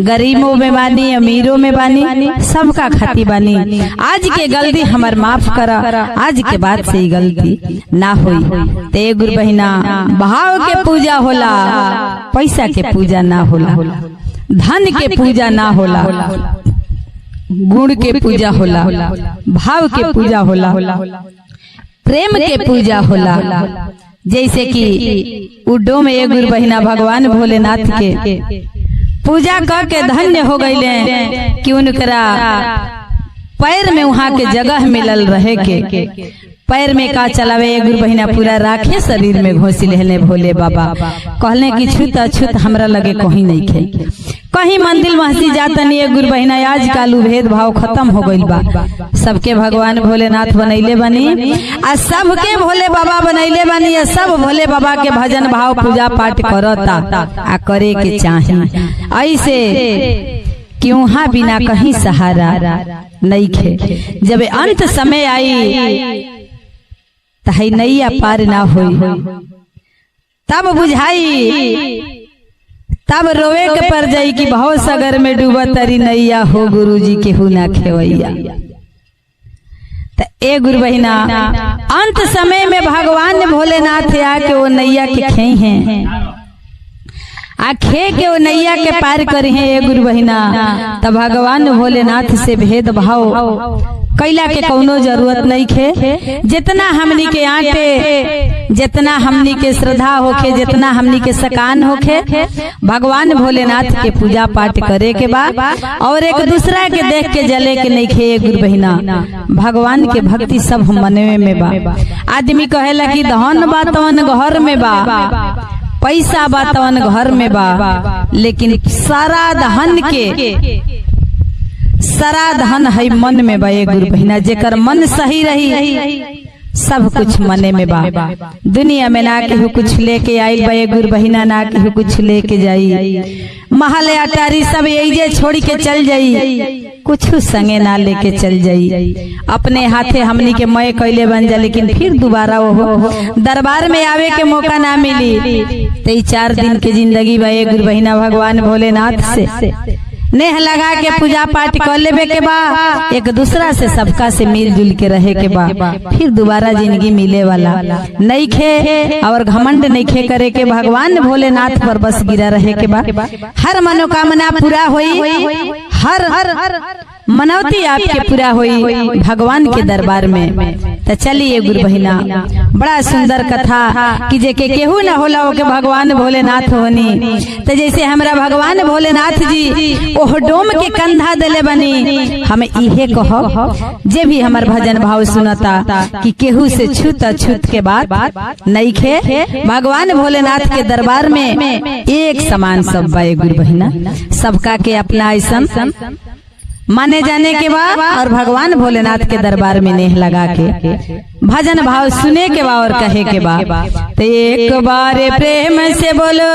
गरीबों में बानी, अमीरों में बानी, सबका खाती बानी। आज के गलती हमार माफ करा, आज के बाद से गलती ना हुई। ते गुरु बहिना भाव के पूजा होला, पैसा के पूजा ना होला, धन के पूजा ना होला, गुण के पूजा होला, भाव के पूजा होला, प्रेम के पूजा होला। जैसे कि उड्डो में एक गुरु बहिना भगवान भोलेनाथ के पूजा करके धन्य हो गईले कि उनकरा पैर में वहाँ के जगह मिलल रहे के। पैर में का चलावे गुरु बहिना पूरा राखे शरीर में घोसी लेने भोले बाबा। कहले कि छूत अछूत हमरा लगे कहीं नहीं खे, कहीं मंदिर मस्जिद जातनी है गुरु बहिना। आज कालू भेदभाव खत्म हो गइल बा, सबके भगवान भोलेनाथ बनैले बनी आ सबके भोले बाबा बनैले बनी आ सब भोले बाबा के भजन भाव पूजा पाठ करता आ करे के चाही। ऐसे कि वहाँ बिना कहीं सहारा नहीं खे। जब अंत समय आई तही नैया पार ना होई, तब बुझाई, तब रोवे के पर जाई कि भाव सागर में डूबा तरी नैया हो गुरुजी केहू ना खेवैया। तो ए गुरु बहिना अंत समय में भगवान भोलेनाथ आके वो नैया के खे हैं, आखे के वो नैया के पार करी है। ए गुरु बहिना तब भगवान भोलेनाथ से भेदभाव कैला के कौनो जरूरत नहीं खे। जितना हमनी के आटे, जितना हमनी के श्रद्धा होखे, जितना हमनी के सकान होखे, भगवान भोलेनाथ के पूजा पाठ करे के बाद और एक दूसरा के देख के जले के नहीं खे। गुरु बहिना भगवान के भक्ति सब हम मनवे में बा। आदमी कहेला कि धन बा तवन घर में बा, पैसा बा तवन घर में बा, लेकिन सारा धन है मन में बा। गुरु बहिना जेकर मन सही रही सब कुछ मने में बा। दुनिया में ना केहू कुछ लेके आई बा, गुरु बहिना ना केहू कुछ लेके जाई। महल अटारी सब यही छोड़ के चल जाई, कुछ संगे ना लेके चल जाई। अपने हाथे हमनी के मय कैले बन जा, लेकिन फिर दोबारा वो दरबार में आवे के मौका ना मिली। तो 4 दिन की जिंदगी बा। गुरु बहिना भगवान भोलेनाथ से नेह लगा के पूजा पाठ कर लेवे के बा, एक दूसरा से सबका से मिलजुल के रहे के बा। फिर दोबारा जिंदगी मिले वाला नहीं खे और घमंड नहीं खे करे के। भगवान भोलेनाथ पर बस गिरा रहे के बा। हर मनोकामना पूरा होई, हर मनौती आपके पूरा होई भगवान के दरबार में। तो चलिए गुरु बहिना बड़ा सुंदर कथा कि जे के केहू ना होला ओके भगवान भोलेनाथ होनी। तो जैसे हमरा भगवान भोलेनाथ जी ओह डोम के कंधा देले बनी, हम इहे कहो जे भी हमार भजन भाव सुनता कि केहू से छूत अछूत के बात नहीं खे। भगवान भोलेनाथ के दरबार में एक समान सब बा। गुरु बहिना सबका के अपना ऐसा माने जाने के बाद और भगवान भोलेनाथ के दरबार में नेह लगा के भजन भाव सुने के बाद और कहे के बाद तो एक बार प्रेम से बोलो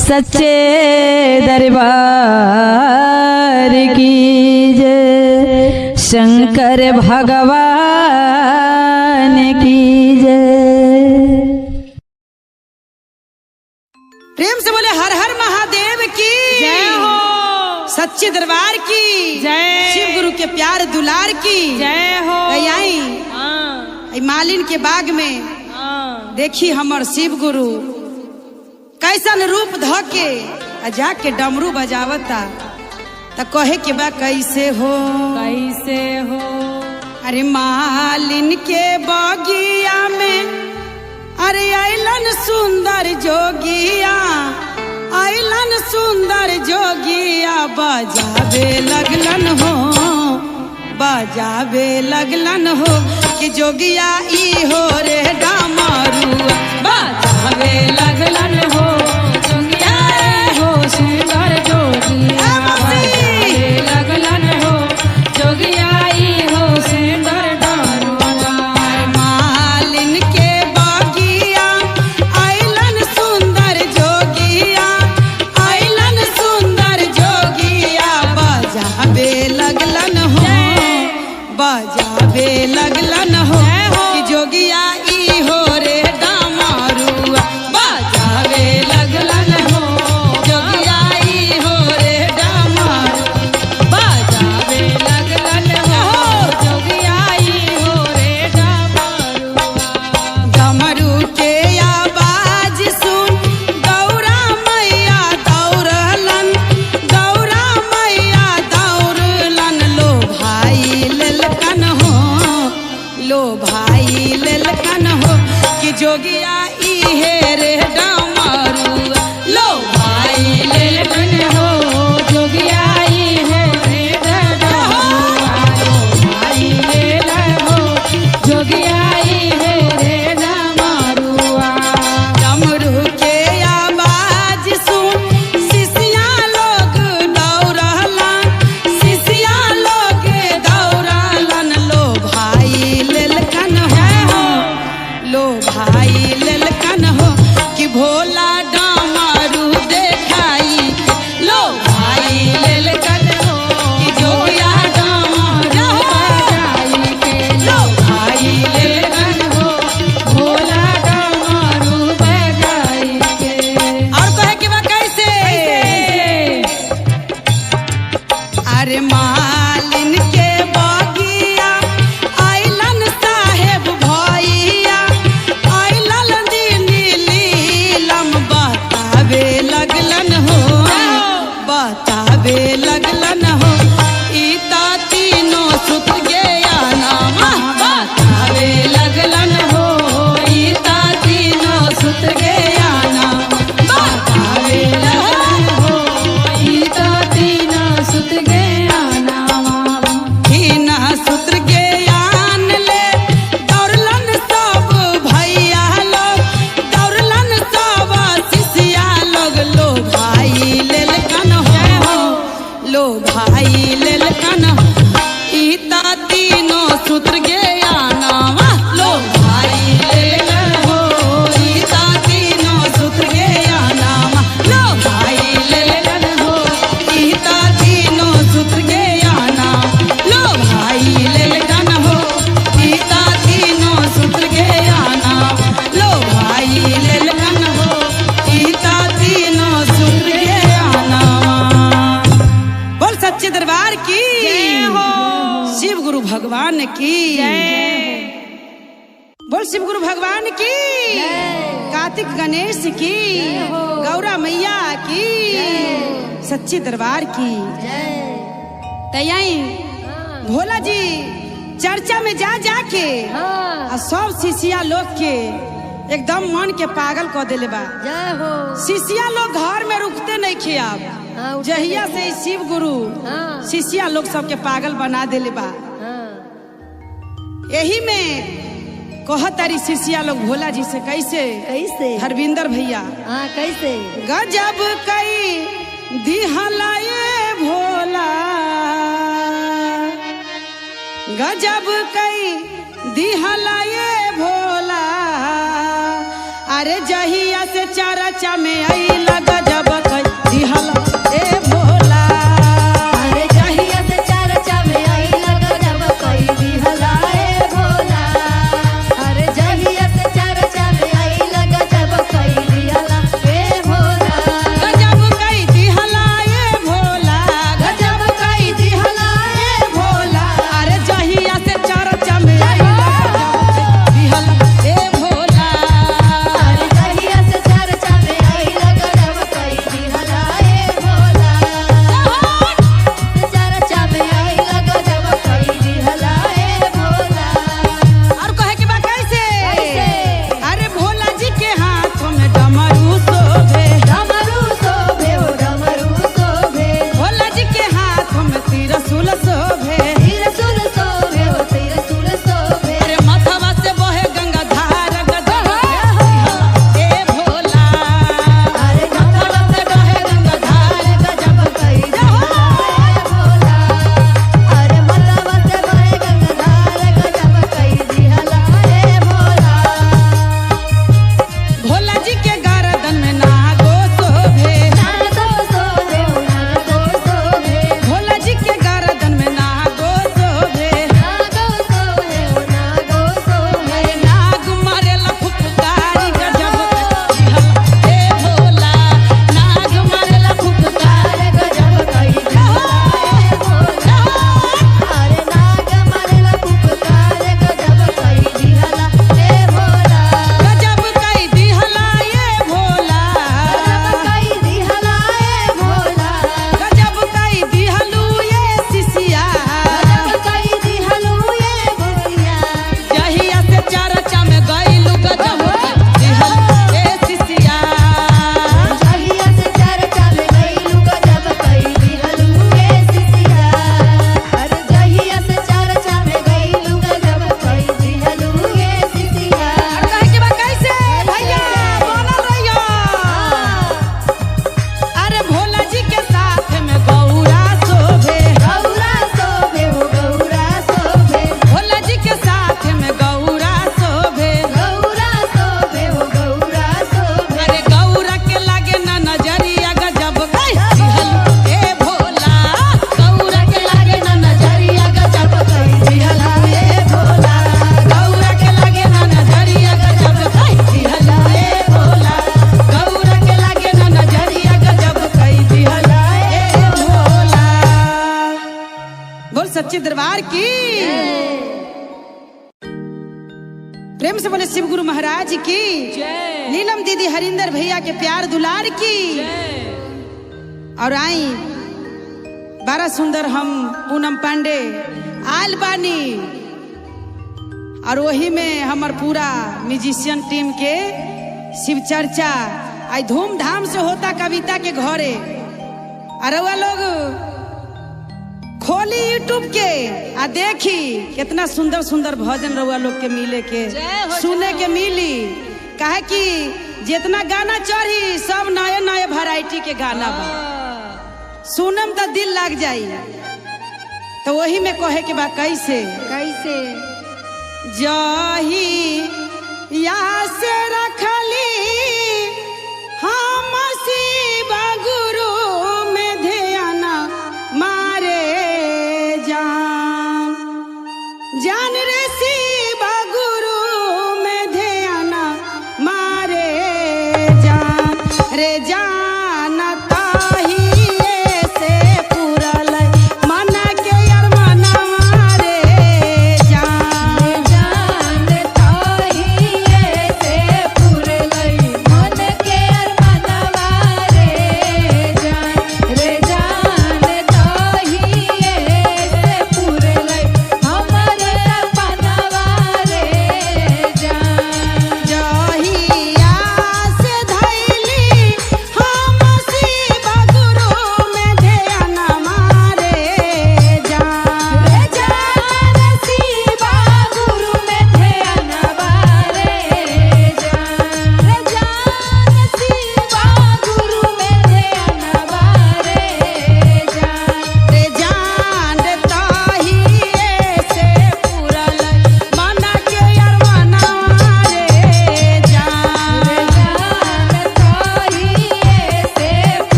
सच्चे दरबार की जय, शंकर भगवान की जय। प्रेम से बोले हर हर महादेव की जय हो, सच्चे दरबार की जय, शिव गुरु के प्यार दुलार की जय हो। आई मालिन के बाग में देखी हमर शिव गुरु कैसन रूप ध के जाके डमरू बजावता। त कहे के बा कैसे हो, कैसे हो। अरे मालिन के बगिया में अरे आइलन सुंदर जोगिया, आइलन सुंदर जोगिया बजावे लगलन हो बजावे लगलन हो कि जोगिया ई हो रे डमरुआ बजावे लगलन हो जोगिया हो सुंदर जोगिया बजावे लगलन हो जोगिया हो सुंदर डमरुआ मालिन के बगिया आइलन सुंदर जोगिया आइलन सुंदर जोगिया बजावे लगलन हो बजावे लगलन हो कि जोगिया ई हो रे डमरुआ बजावे लगलन हो जोगिया ई हो रे डमरुआ बजावे लगलन हो जोगिया हो रे डमरुआ डमरू के आवाज सुन गौरा मैया दौड़लन गौरा मैया दौड़लन लो भाई लेलकन हो कि जोगिया ई हे रे डमरुआ लो भाई लेलकन हो जोगिया है रे डमरुआ भाई लेलन हो जोगिया है रे डमरुआ डमरू के आवाज सुन शिष्या लोग दौड़लन शिष्या लोग दौड़लन लो भाई लेलकन हो कि भोला डमरू देखाई लो भाई लेलकन हो कि जोगिया डमरू बजाई के लो भाई लेलन हो भोला डमरू बजाई के और कहे कि बा कैसे अरे मालिन के बगिया आइलन साहेब भैया आइलन दिन लीलम बतावे लगलन हो ई ता तीनों सुत गया नामा बतावे लगलन हो ई ता तीनों सुत गया नामा बतावे लगलन हो ईता तीना सुत गया नामा तीना सूत्र ज्ञान ले दौड़लन सब भैया लोग दौड़लन सब शिष्या लोग लो भाई लेलकन ई ता तीनों सूत्र ज्ञानवा लो भाई लेलन हो ई ता तीनों सूत्र ज्ञानवा लो भाई लेलन हो ई ता तीनों सूत्र ज्ञानवा लो भाई लेलन हो ई ता तीनों सूत्र ज्ञानवा लो भाई लेलन हो ई ता तीनों सूत्र ज्ञानवा बोल सच्चे दरबार की जय हो शिव गुरु भगवान की बोल शिव गुरु भगवान की कार्तिक गणेश की गौरा मैया की सच्चे दरबार की तैयारी भोला जी चर्चा में जा जाके और सब शिष्या लोग के एकदम मन के पागल कर देले बा शिष्या लोग घर में रुकते नहीं खे अब जहिया से शिव गुरु शिष्या लोग सबके पागल बना देले बा यही में कहतारी शिष्या लोग भोला जी से कैसे हरविंदर भैया कैसे गजब कई दिहलाए भोला गजब कई दिहलाए भोला अरे जहिया से चर्चा में आइला गजब कई दिहला ए भोला अरे जहिया से चर्चा में आइला गजब कई दिहलाए भोला अरे जहिया से चर्चा में आइला गजब कई दिहला ए भोला गजब कई दिहला ए भोला गजब कई दिहलाए भोला अरे जहिया से चर्चा में आइला दिहला ए भोला अरे जहिया से चर्चा में आइला गजब दरबार की। प्रेम से बोले शिव गुरु महाराज की। नीलम दीदी हरिंदर भैया के प्यार दुलार की। और आई बड़ा सुंदर हम पूनम पांडे आल बानी और वही में हमार पूरा म्यूजिशियन टीम के शिव चर्चा आई धूमधाम से होता कविता के घरे। अरे वह लोग खोली यूट्यूब के आ देखी कितना सुंदर सुंदर भजन रउआ लोग के मिले के सुने के मिली। काहे कि जितना गाना चढ़ी सब नए नए वैरायटी के गाना बा, सुनम तो दिल लग जाई। तो वही में कहे के बा कैसे कैसे जाही या से रखली हम शिव गुरु में ध्यान मारे जान जान रे शिव गुरु में ध्यान मारे जान रे जान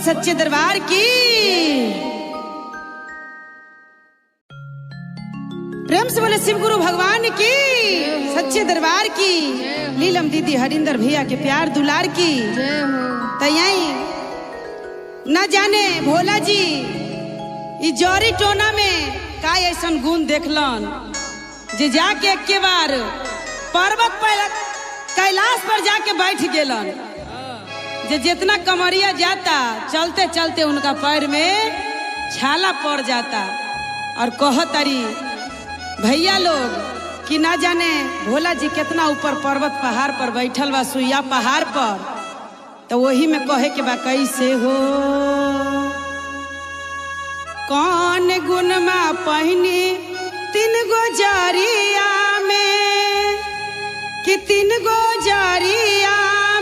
सच्चे दरबार की। प्रेम से बोले शिव गुरु भगवान की, सच्चे दरबार की। नीलम दीदी हरिंदर भैया के प्यार दुलार की। तैयाई न जाने भोला जी ई जौरी टोना में का ऐसन गुण देखलन जे जाके एक के बार पर्वत पर कैलाश पर जाके बैठ गेलन। जे जितना कमरिया जाता चलते चलते उनका पैर में छाला पड़ जाता और कहतरी भैया लोग कि ना जाने भोला जी कितना ऊपर पर्वत पहाड़ पर बैठल बा, सुइया पहाड़ पर। तो वही में कहे के बा कैसे हो। कौन गुण में पहनी 3 गो जरिया में कि 3 गो जरिया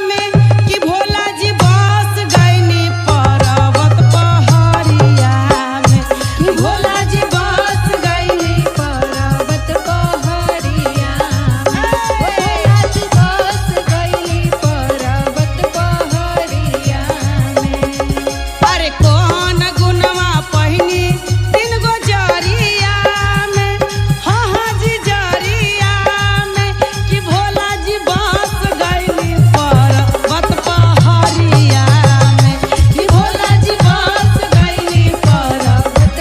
में कि भोला जी बस गईनी पर्वत पहाड़िया में कि भोला जी बस गईनी पर्वत पहाड़िया भोला जी बस गईली पर्वत पहाड़िया में। अरे कौन गुणवा पहनी 3 गो जरिया में, हाँ हाँ जी जरिया में कि भोला जी बस गईली पर्वत पहाड़िया में कि भोला जी बस गईली पर्वत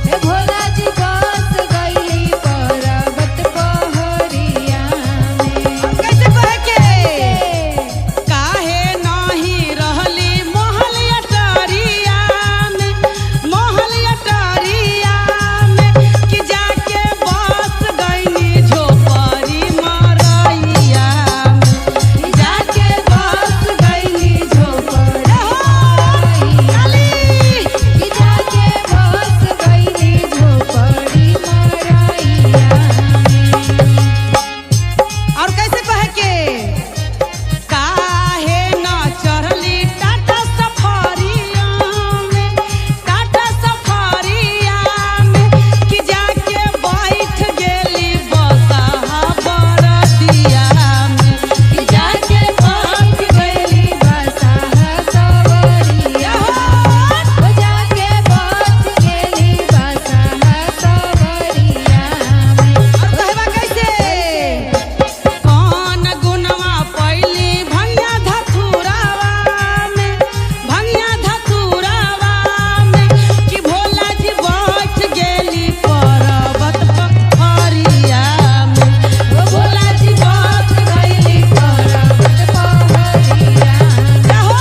हे भोला जी बस गईली पर्वत पहाड़िया में। कैसे कहे के काहे नहीं रहली महल अटारिया में, महल अटारिया में कि जाके बस गईनी झोपड़ी मरैया में कि जाके बस गईनी झोपड़ी काली कि जाके बस गईली झोपड़ी मरैया में। और कैसे कहे के काहे न चढ़ली टाटा सफारिया में, टाटा सफारिया में कि जाके बैठ गेली बसहा बरदिया में कि जाके बैठ गेली बसहा सवरिया हो जाके बस गेली बसहा सवरिया में। अब कहवा कैसे कौन गुणवा पहली भंगिया धतुरावा में, भंगिया धतुरावा में कि भोला जी बैठ गेली पर्वत पहाड़िया में ओ भोला जी बस गईली पर्वत पहाड़िया जाहो।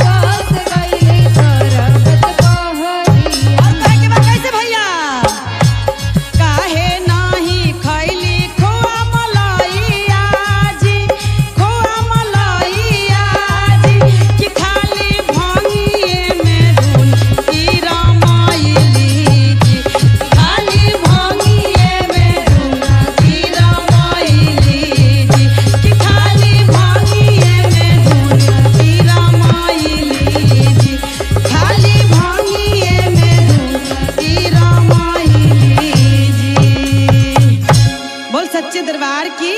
बस गईली पर्वत पहाड़िया। और कहे के बा कैसे भैया काहे नाही खैली खोआ मलैया जी, खोआ मलैया जी कि खाली भंगिए में धुन की रामायली जी, खाली भंगिए में धुन की रामायली जी कि खाली भंगिए में धुन की रामायली जी, खाली भंगिए में धुन की रामायली जी। बोल सच्चे दरबार की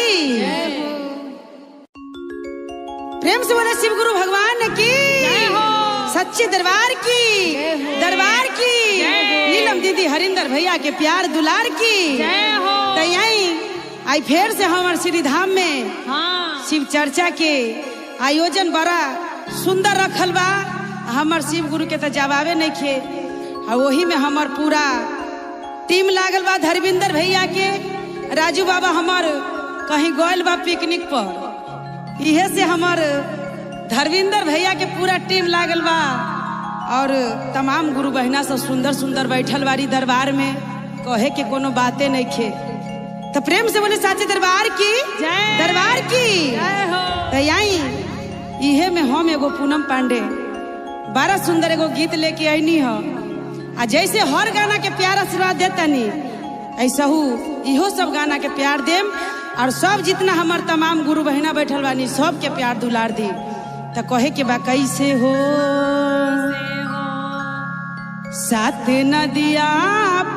प्रेम से बोले शिव गुरु भगवान की सच्चे दरबार की, दरबार की नीलम दीदी हरिंदर भैया के प्यार दुलार की तो यही आई फिर से हमार श्री धाम में शिव चर्चा के आयोजन बड़ा सुंदर रखल बा। हमार शिव गुरु के तो जवाबे नहीं खे और वही में हमार पूरा टीम लागल बा। धर्मेंद्र भैया के राजू बाबा हमार कहीं गइल बा पिकनिक पर, इहे से हमार धर्मेंद्र भैया के पूरा टीम लागल बा और तमाम गुरु बहिना सब सुंदर सुंदर बैठल बारी दरबार में, कहे के कोनो बातें नहीं खे। तो प्रेम से बोले साचे दरबार की दरबार की तो यही इहे में हम एगो पूनम पांडे बड़ा सुंदर एगो गीत लेके आईनी हो। आ जैसे हर गाना के प्यार आशीर्वाद देतनी ऐसा इहो सब गाना के प्यार देम और सब जितना हमार तमाम गुरु बहिना बैठल बानी सब के प्यार दुलार दी। तो कहे के बा कैसे हो। सात नदिया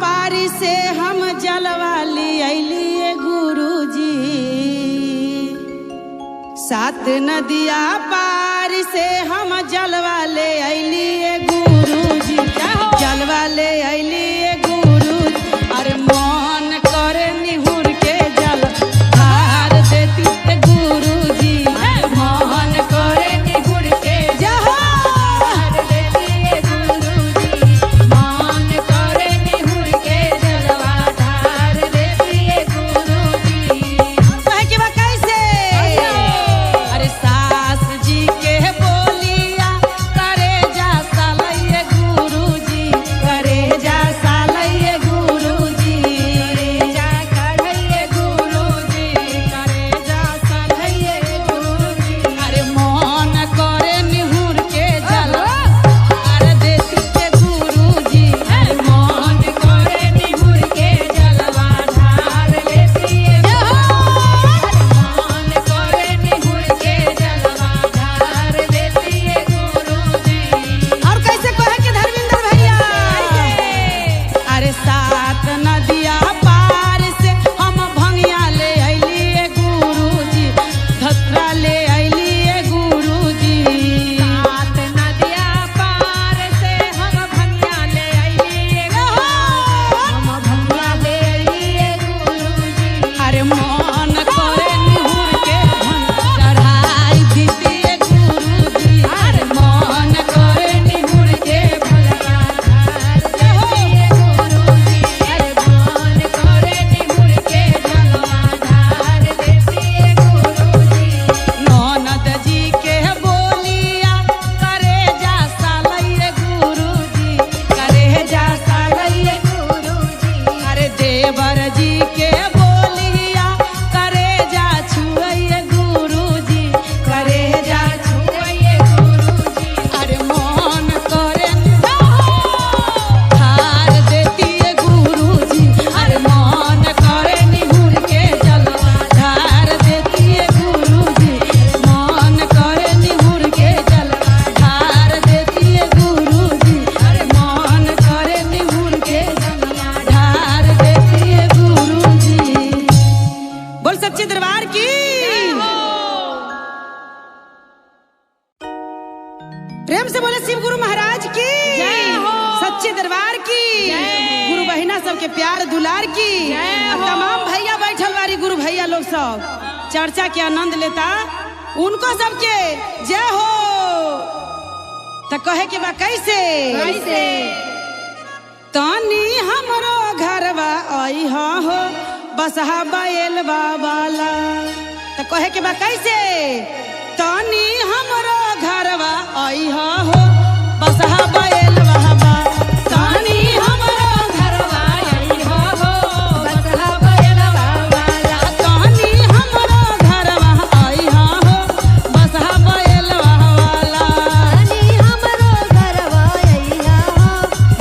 पारी से हम जलवाली अलिए गुरुजी, सात नदिया पारी से हम जलवाले अलिए गुरुजी, जलवाले अलिए गुरुजी। अरे मन करे निहुर के जल धार देती ते गुरुजी, मन करे निहुर के धार देती गुरुजी, मन करे निहुर के जलवा धार देती गुरुजी। प्रेम से बोले शिव गुरु महाराज की जय हो। सच्चे दरबार की जय। गुरु बहिना सबके प्यार दुलार की जय हो। तमाम भैया बैठल बारी गुरु भैया लोग सब चर्चा के आनंद लेता उनको सबके जय हो। तो कहे के बा कैसे तानी हमरो घरवा आई हो बसहा बैल बाबाला। तो कहे के बा कैसे तानी हमरो घरवा आई हो बसहा बैल बाबा। तानी हमरो घरवा आई हो बसहा बैल बाबाला। तानी हमरो घरवा आई हो बसहा बैल बाबाला। तानी हमरो घरवा अइहा हो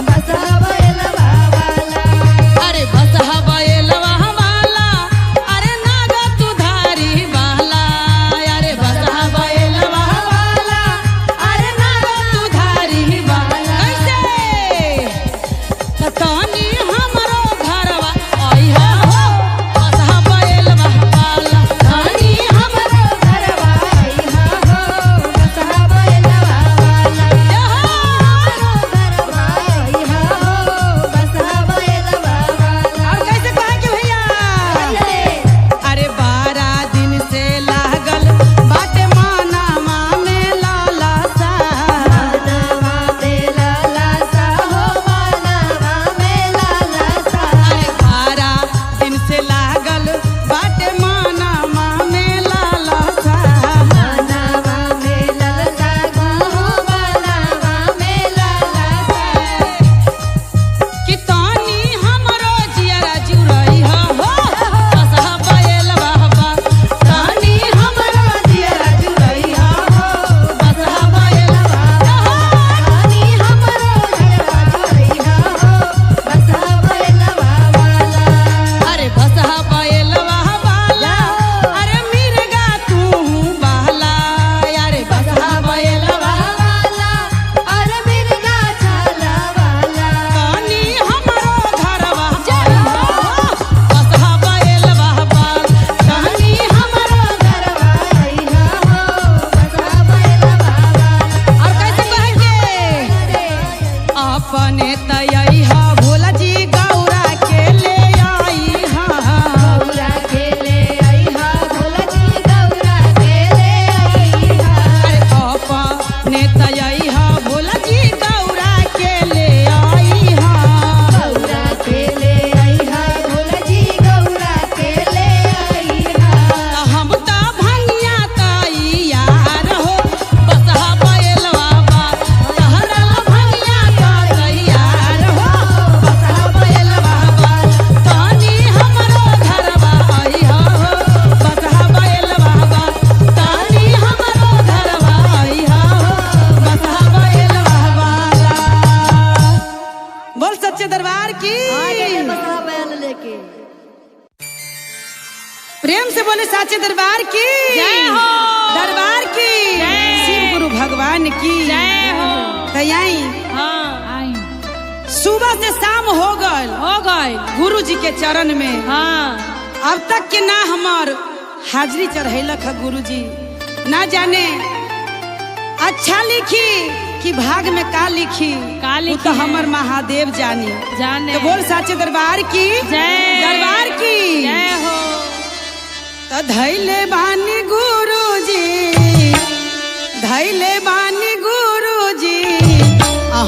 बसहा बैल बाबाला। अरे बसहा बैल बाबाला अरे नागा तू धारी बाला। अरे बसहा बैल बाबाला अरे नागा तू धारी बाला। कैसे तानी हमरो घरवा आई हो बसहा बैल बाबाला। तानी हमरो घरवा अइहा हो बसहा बैल बाबाला। घरवा अइहा हो बसहा बैल बाबाला। और कैसे कहे के भैया अरे 12 दिन से लागल बाटे मानामा में लाला सा। मानवा में लाला सा हो मानवा में लाला सा। अरे 12 दिन से लागल बाटे मानामा में लाला सा। मानवा में लाला सा हो मानवा में लाला सा। कि तानी हमरो जियरा जुरई हो बसहा बैल बाबा। तानी हमरो जियरा जुरैया हो बसहा बैल बाबा। तानी हमरो घरवा जुरैया हो बसहा बैल बाबाला। अरे बसहा बैल बाबाला अरे मिर्गा तू बहला। अरे बसहा बैल बाबाला अरे मिर्गा छाला वाला। तानी हमरो घरवा बसहा बैल बाबा। तानी हमरो घरवा अइहा हो बसहा बैल बाबाला। और कैसे कहेंगे अपने तयई हा भोला जी गौरा के ले आई हा। गौरा के ले अइहा भोला जी गौरा के ले अइहा। अरे अपने तयई हा भोला जी गौरा के ले आई हा। गौरा के ले अइहा भोला जी गौरा के ले अइहा। हम ता भंगिया ताई यार हो बसहा बैल बाबा। तहरा भंगिया ताई यार हो बसहा बैल बाबा। तानी हमरो घरवा आई हो बसहा बैल बाबा। तानी हमरो घरवा आई हो बसहा बैल बाबा। बोल सच्चे दरबार की बसहा बैल लेके प्रेम से बोले साचे दरबार की जय हो। दरबार की जय। शिव गुरु भगवान की जय हो। तैयाई हाँ आई सुबह से शाम हो गए गुरु जी के चरण में। हाँ अब तक के ना हमार हाजरी चढ़ैलक है गुरु जी। ना जाने अच्छा लिखी कि भाग में का लिखी का लिखी वो तो है? हमर महादेव जानी। जाने तो बोल साचे दरबार की जय। दरबार की जय हो। तो धैले बानी गुरुजी धैले बानी गुरुजी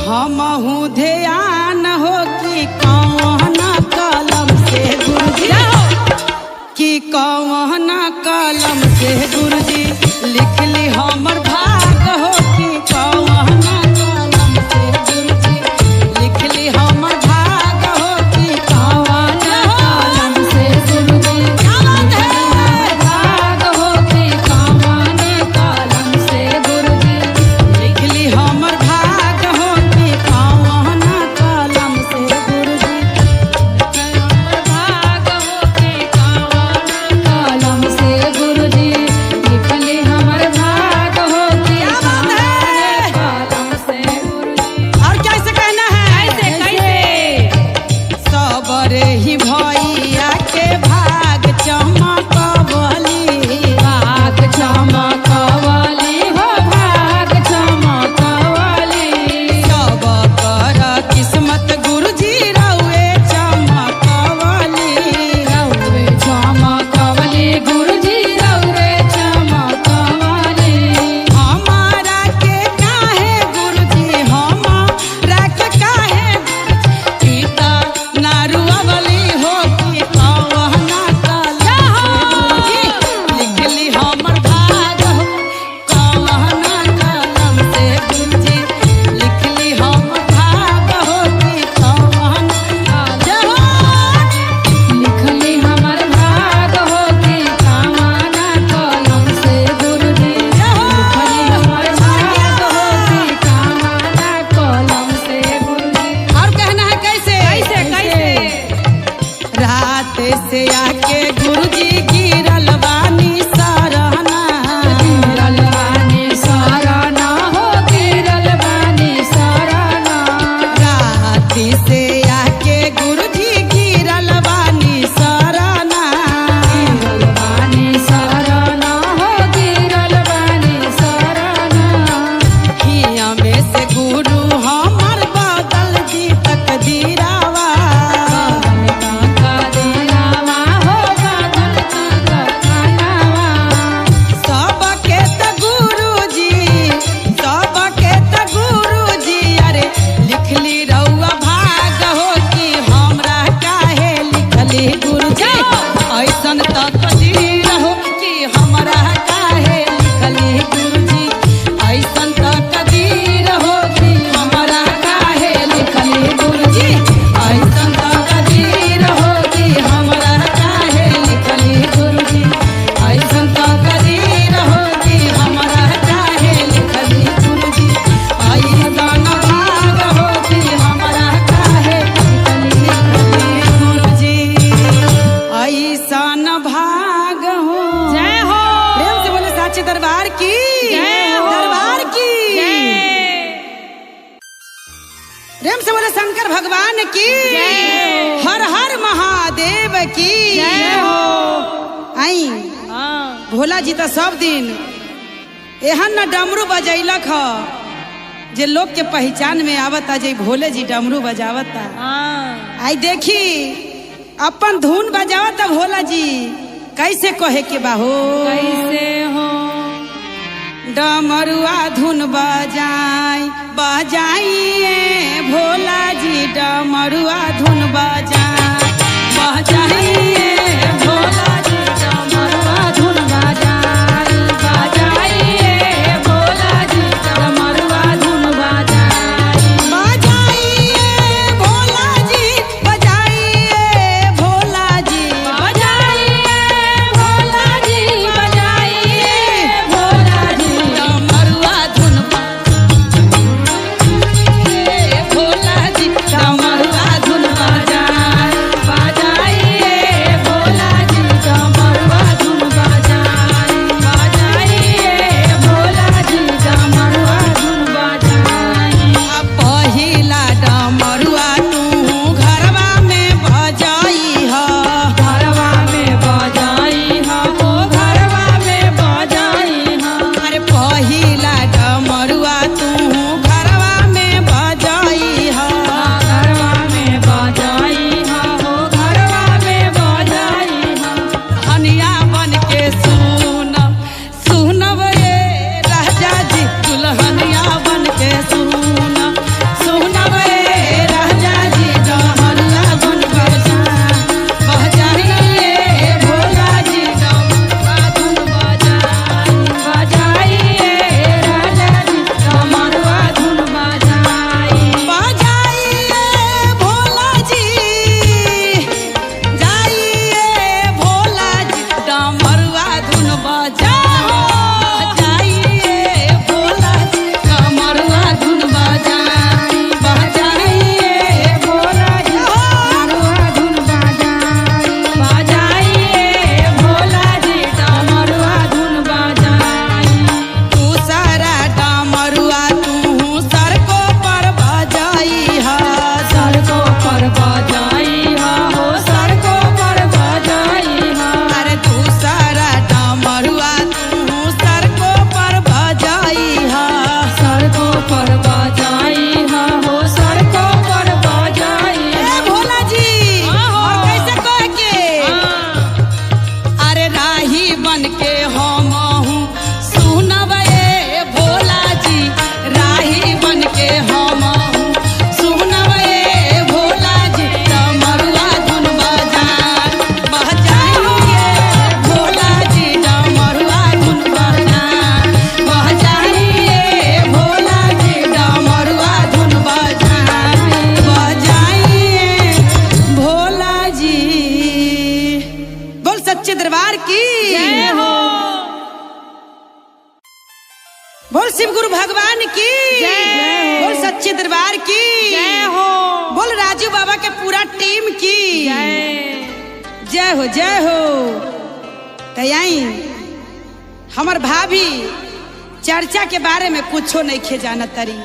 हमहू ध्यान हो कि कौन कलम से गुरुजी कि कौन कलम से गुरुजी लिख ली हमर भाग हो कि कौन कलम से गुरुजी लिख ली हमर भाग हो कि कौन कलम से गुरुजी भाग हो के कौन सच्चे दरबार की जय हो। दरबार की प्रेम से बोले शंकर भगवान की जय हो। हर हर महादेव की जय हो। आई हाँ भोला जी तो सब दिन एहन न डमरू बजैलक ह जे लोग के पहचान में आवता जे भोले जी डमरू बजावता। हाँ आई देखी अपन धुन बजावता भोला जी कैसे कहे के बाहो कैसे हो डमरुआ धुन बजाई बजाइए भोला जी डमरुआ धुन बजाई बजाइए भोला जी डमरुआ धुन बजाई बजाइए भोला जी डमरुआ धुन बजाई बजाइए भोला जी बजाइए भोला जी बजाइए भोला जी बजाइए भोला जी डमरुआ धुन भोला जी डमरुआ धुन बजाई बजाइए भोला जी डमरुआ धुन बजाई बजाइए भोला जी डमरुआ धुन बजाई पहिला डमरुआ तू घरवा में बजाई ह घरवा में बजाई ह ओ घरवा में बजाई ह अरे पहिला डमरुआ तू घरवा में बजाई ह घरवा में बजाई ह ओ घरवा में बजाई ह हनिया बन के सुनब रे राजा जी दुल्हनिया बन के सुनब रे राजा जी डमरुआ धुन बजाइए भोला जी डमरुआ धुन बजाइए राजा जी डमरुआ धुन बजाइए भोला जी जाइए भोला जी डमरुआ धुन बजाओ जाइए भोला जी डमरुआ धुन बजाइए भोला जी डमरुआ धुन बजाइए भोला जी डमरुआ धुन बजाई तू सारा डमरुआ तू सड़कों पर बजाई ह सड़कों पर बजाई ह हो सड़कों पर बजाई ह अरे तू सारा डमरुआ तू सड़कों पर बजाई ह सड़कों पर बजाई ह हो सड़कों पर बजाई भोला जी और कैसे कह के अरे राही बन के हम हूँ सुनब ए भोला जी राही बन के हम हूँ सुनब ए भोला जी डमरुआ धुन बजाइए भोला जी डमरुआ धुन बजाइए भोला जी डमरुआ धुन बजाइए भोला जी बोल सच्चे दरबार की जय हो बोल शिव गुरु भगवान की जय। बोल सच्चे दरबार की जय हो बोल राजू बाबा के पूरा टीम की जय हो जय हो। तयाई हमर भाभी चर्चा के बारे में कुछो नहीं खे जाना तरी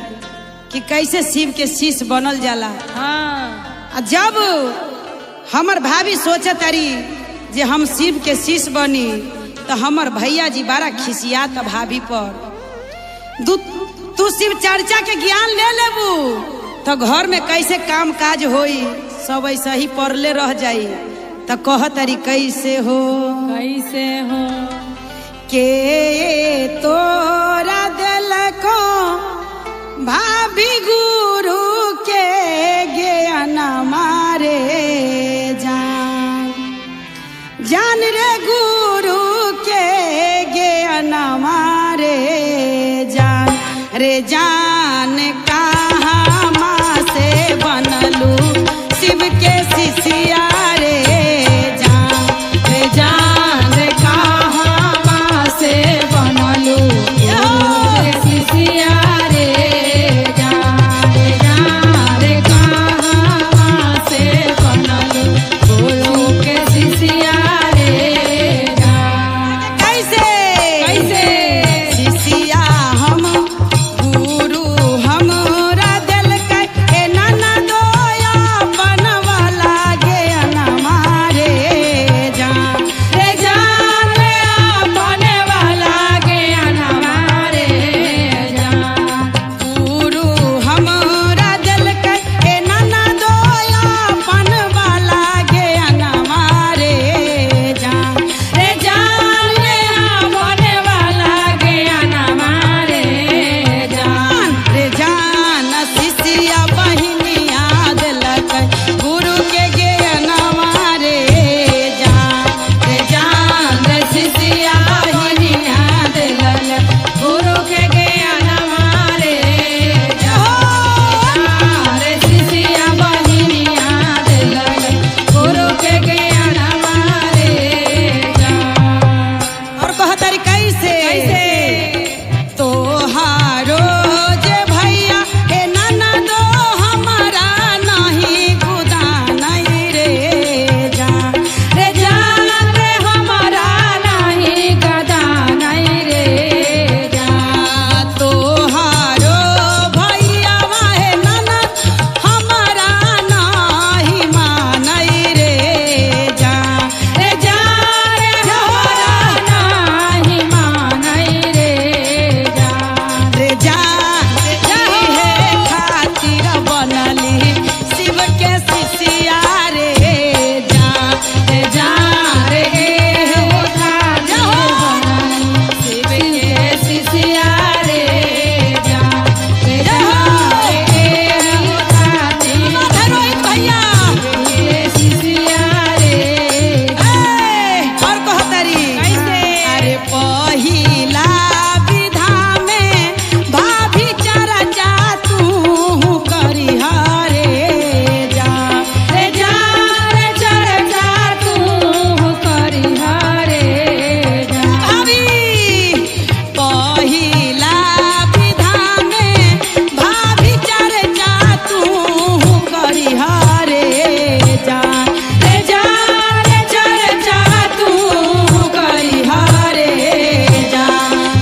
कि कैसे शिव के शिष्य बनल जाला। हाँ आ जब हमर भाभी सोचा तारी जे हम शिव के शिष्य बनी तो हमर भैया जी बड़ा खिसियात भाभी पर तू शिव चर्चा के ज्ञान ले लेबू तो घर में कैसे काम काज होई सब ऐसा ही पढ़ले रह जाई तो कह तारी कैसे हो के तोरा दिल को भाभी गुरु के ज्ञान मारे जान रे गुरु के ज्ञान मारे जान रे जान कहाँ माँ से बनलू शिव के शिष्या रे जान रे कहाँ माँ से बनलू शिष्या रे जान रे कहाँ माँ से बनलू गुरु के शिष्या रे कैसे गुरु के ज्ञान मारे रे शिष्या बहिनिया दिलन गुरु के ज्ञान मारे और कहतरी कैसे तोहारो जे भैया हे नाना दो हमारा नहीं गुदा नहीं रे जा रे जान रे हमारा नहीं गदा नहीं रे जा तोहारो भैया हे नाना हमारा नहीं मानई रे जा रे जान रे हमारा नहीं मानई रे जा रे जा हे खातिर बनली शिव के शिष्या रे जा रे जा रे हो था शिव के शिष्या रे जा रे जा रे हो था रोहित भैया शिष्या रे और कहतरी कैसे? अरे पहिला विधा में भाभी चर्चा तू करी हरे जा रे जा रे चर्चा तू करी हरे जा भाभी पहिला विधा में भाभी चर्चा तू करी हरे जा रे जा रे चर्चा तू करी हरे जा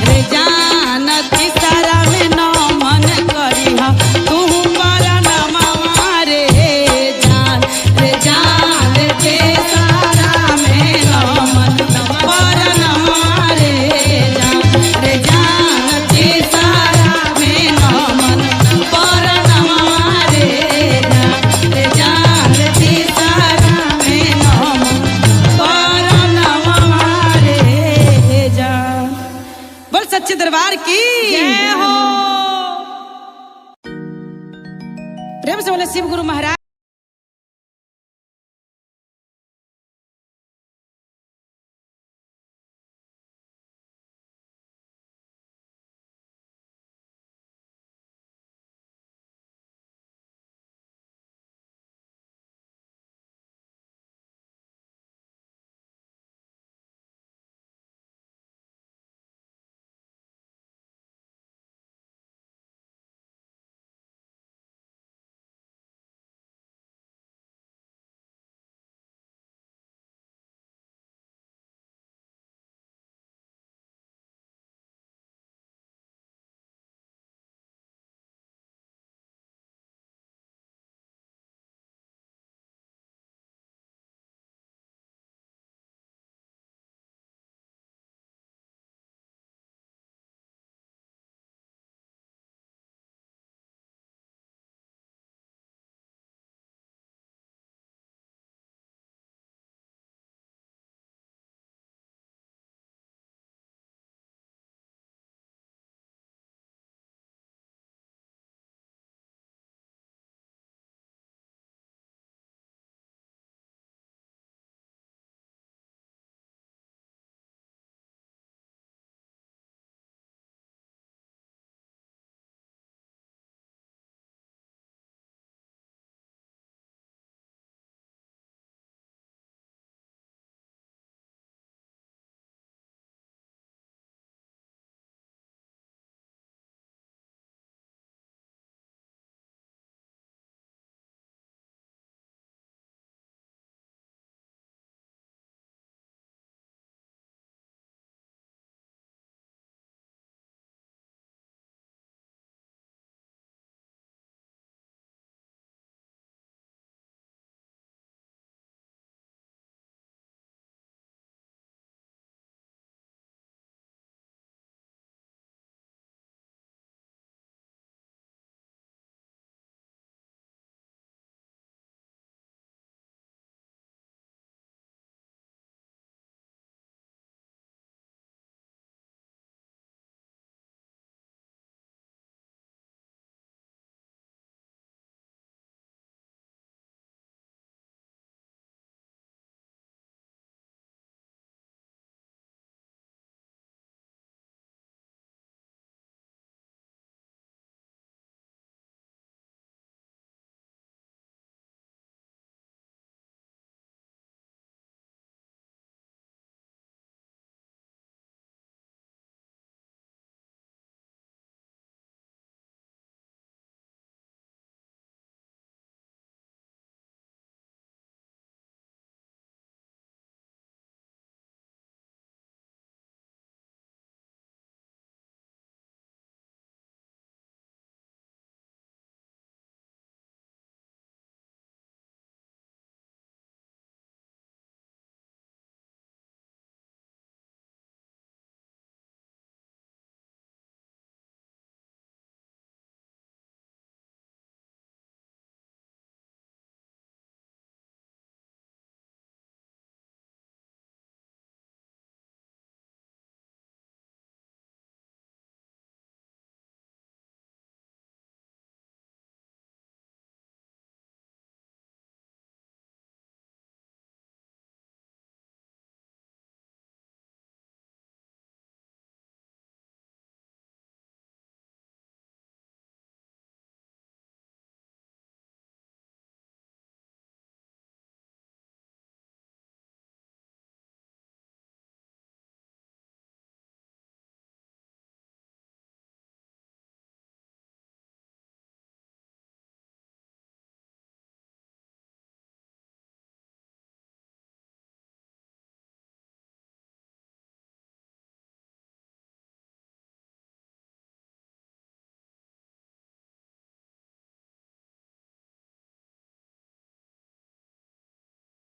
रे जान तिसरा में न मन करी हा तू पर न मारे जान रे जान तिसरा में न मन पर न मारे जान रे जान तिसरा में न मन पर न मारे जान रे जान तिसरा में न मन पर न मारे जान। बोल सच्चे दरबार की जय हो। प्रेम से बोले शिव गुरु महाराज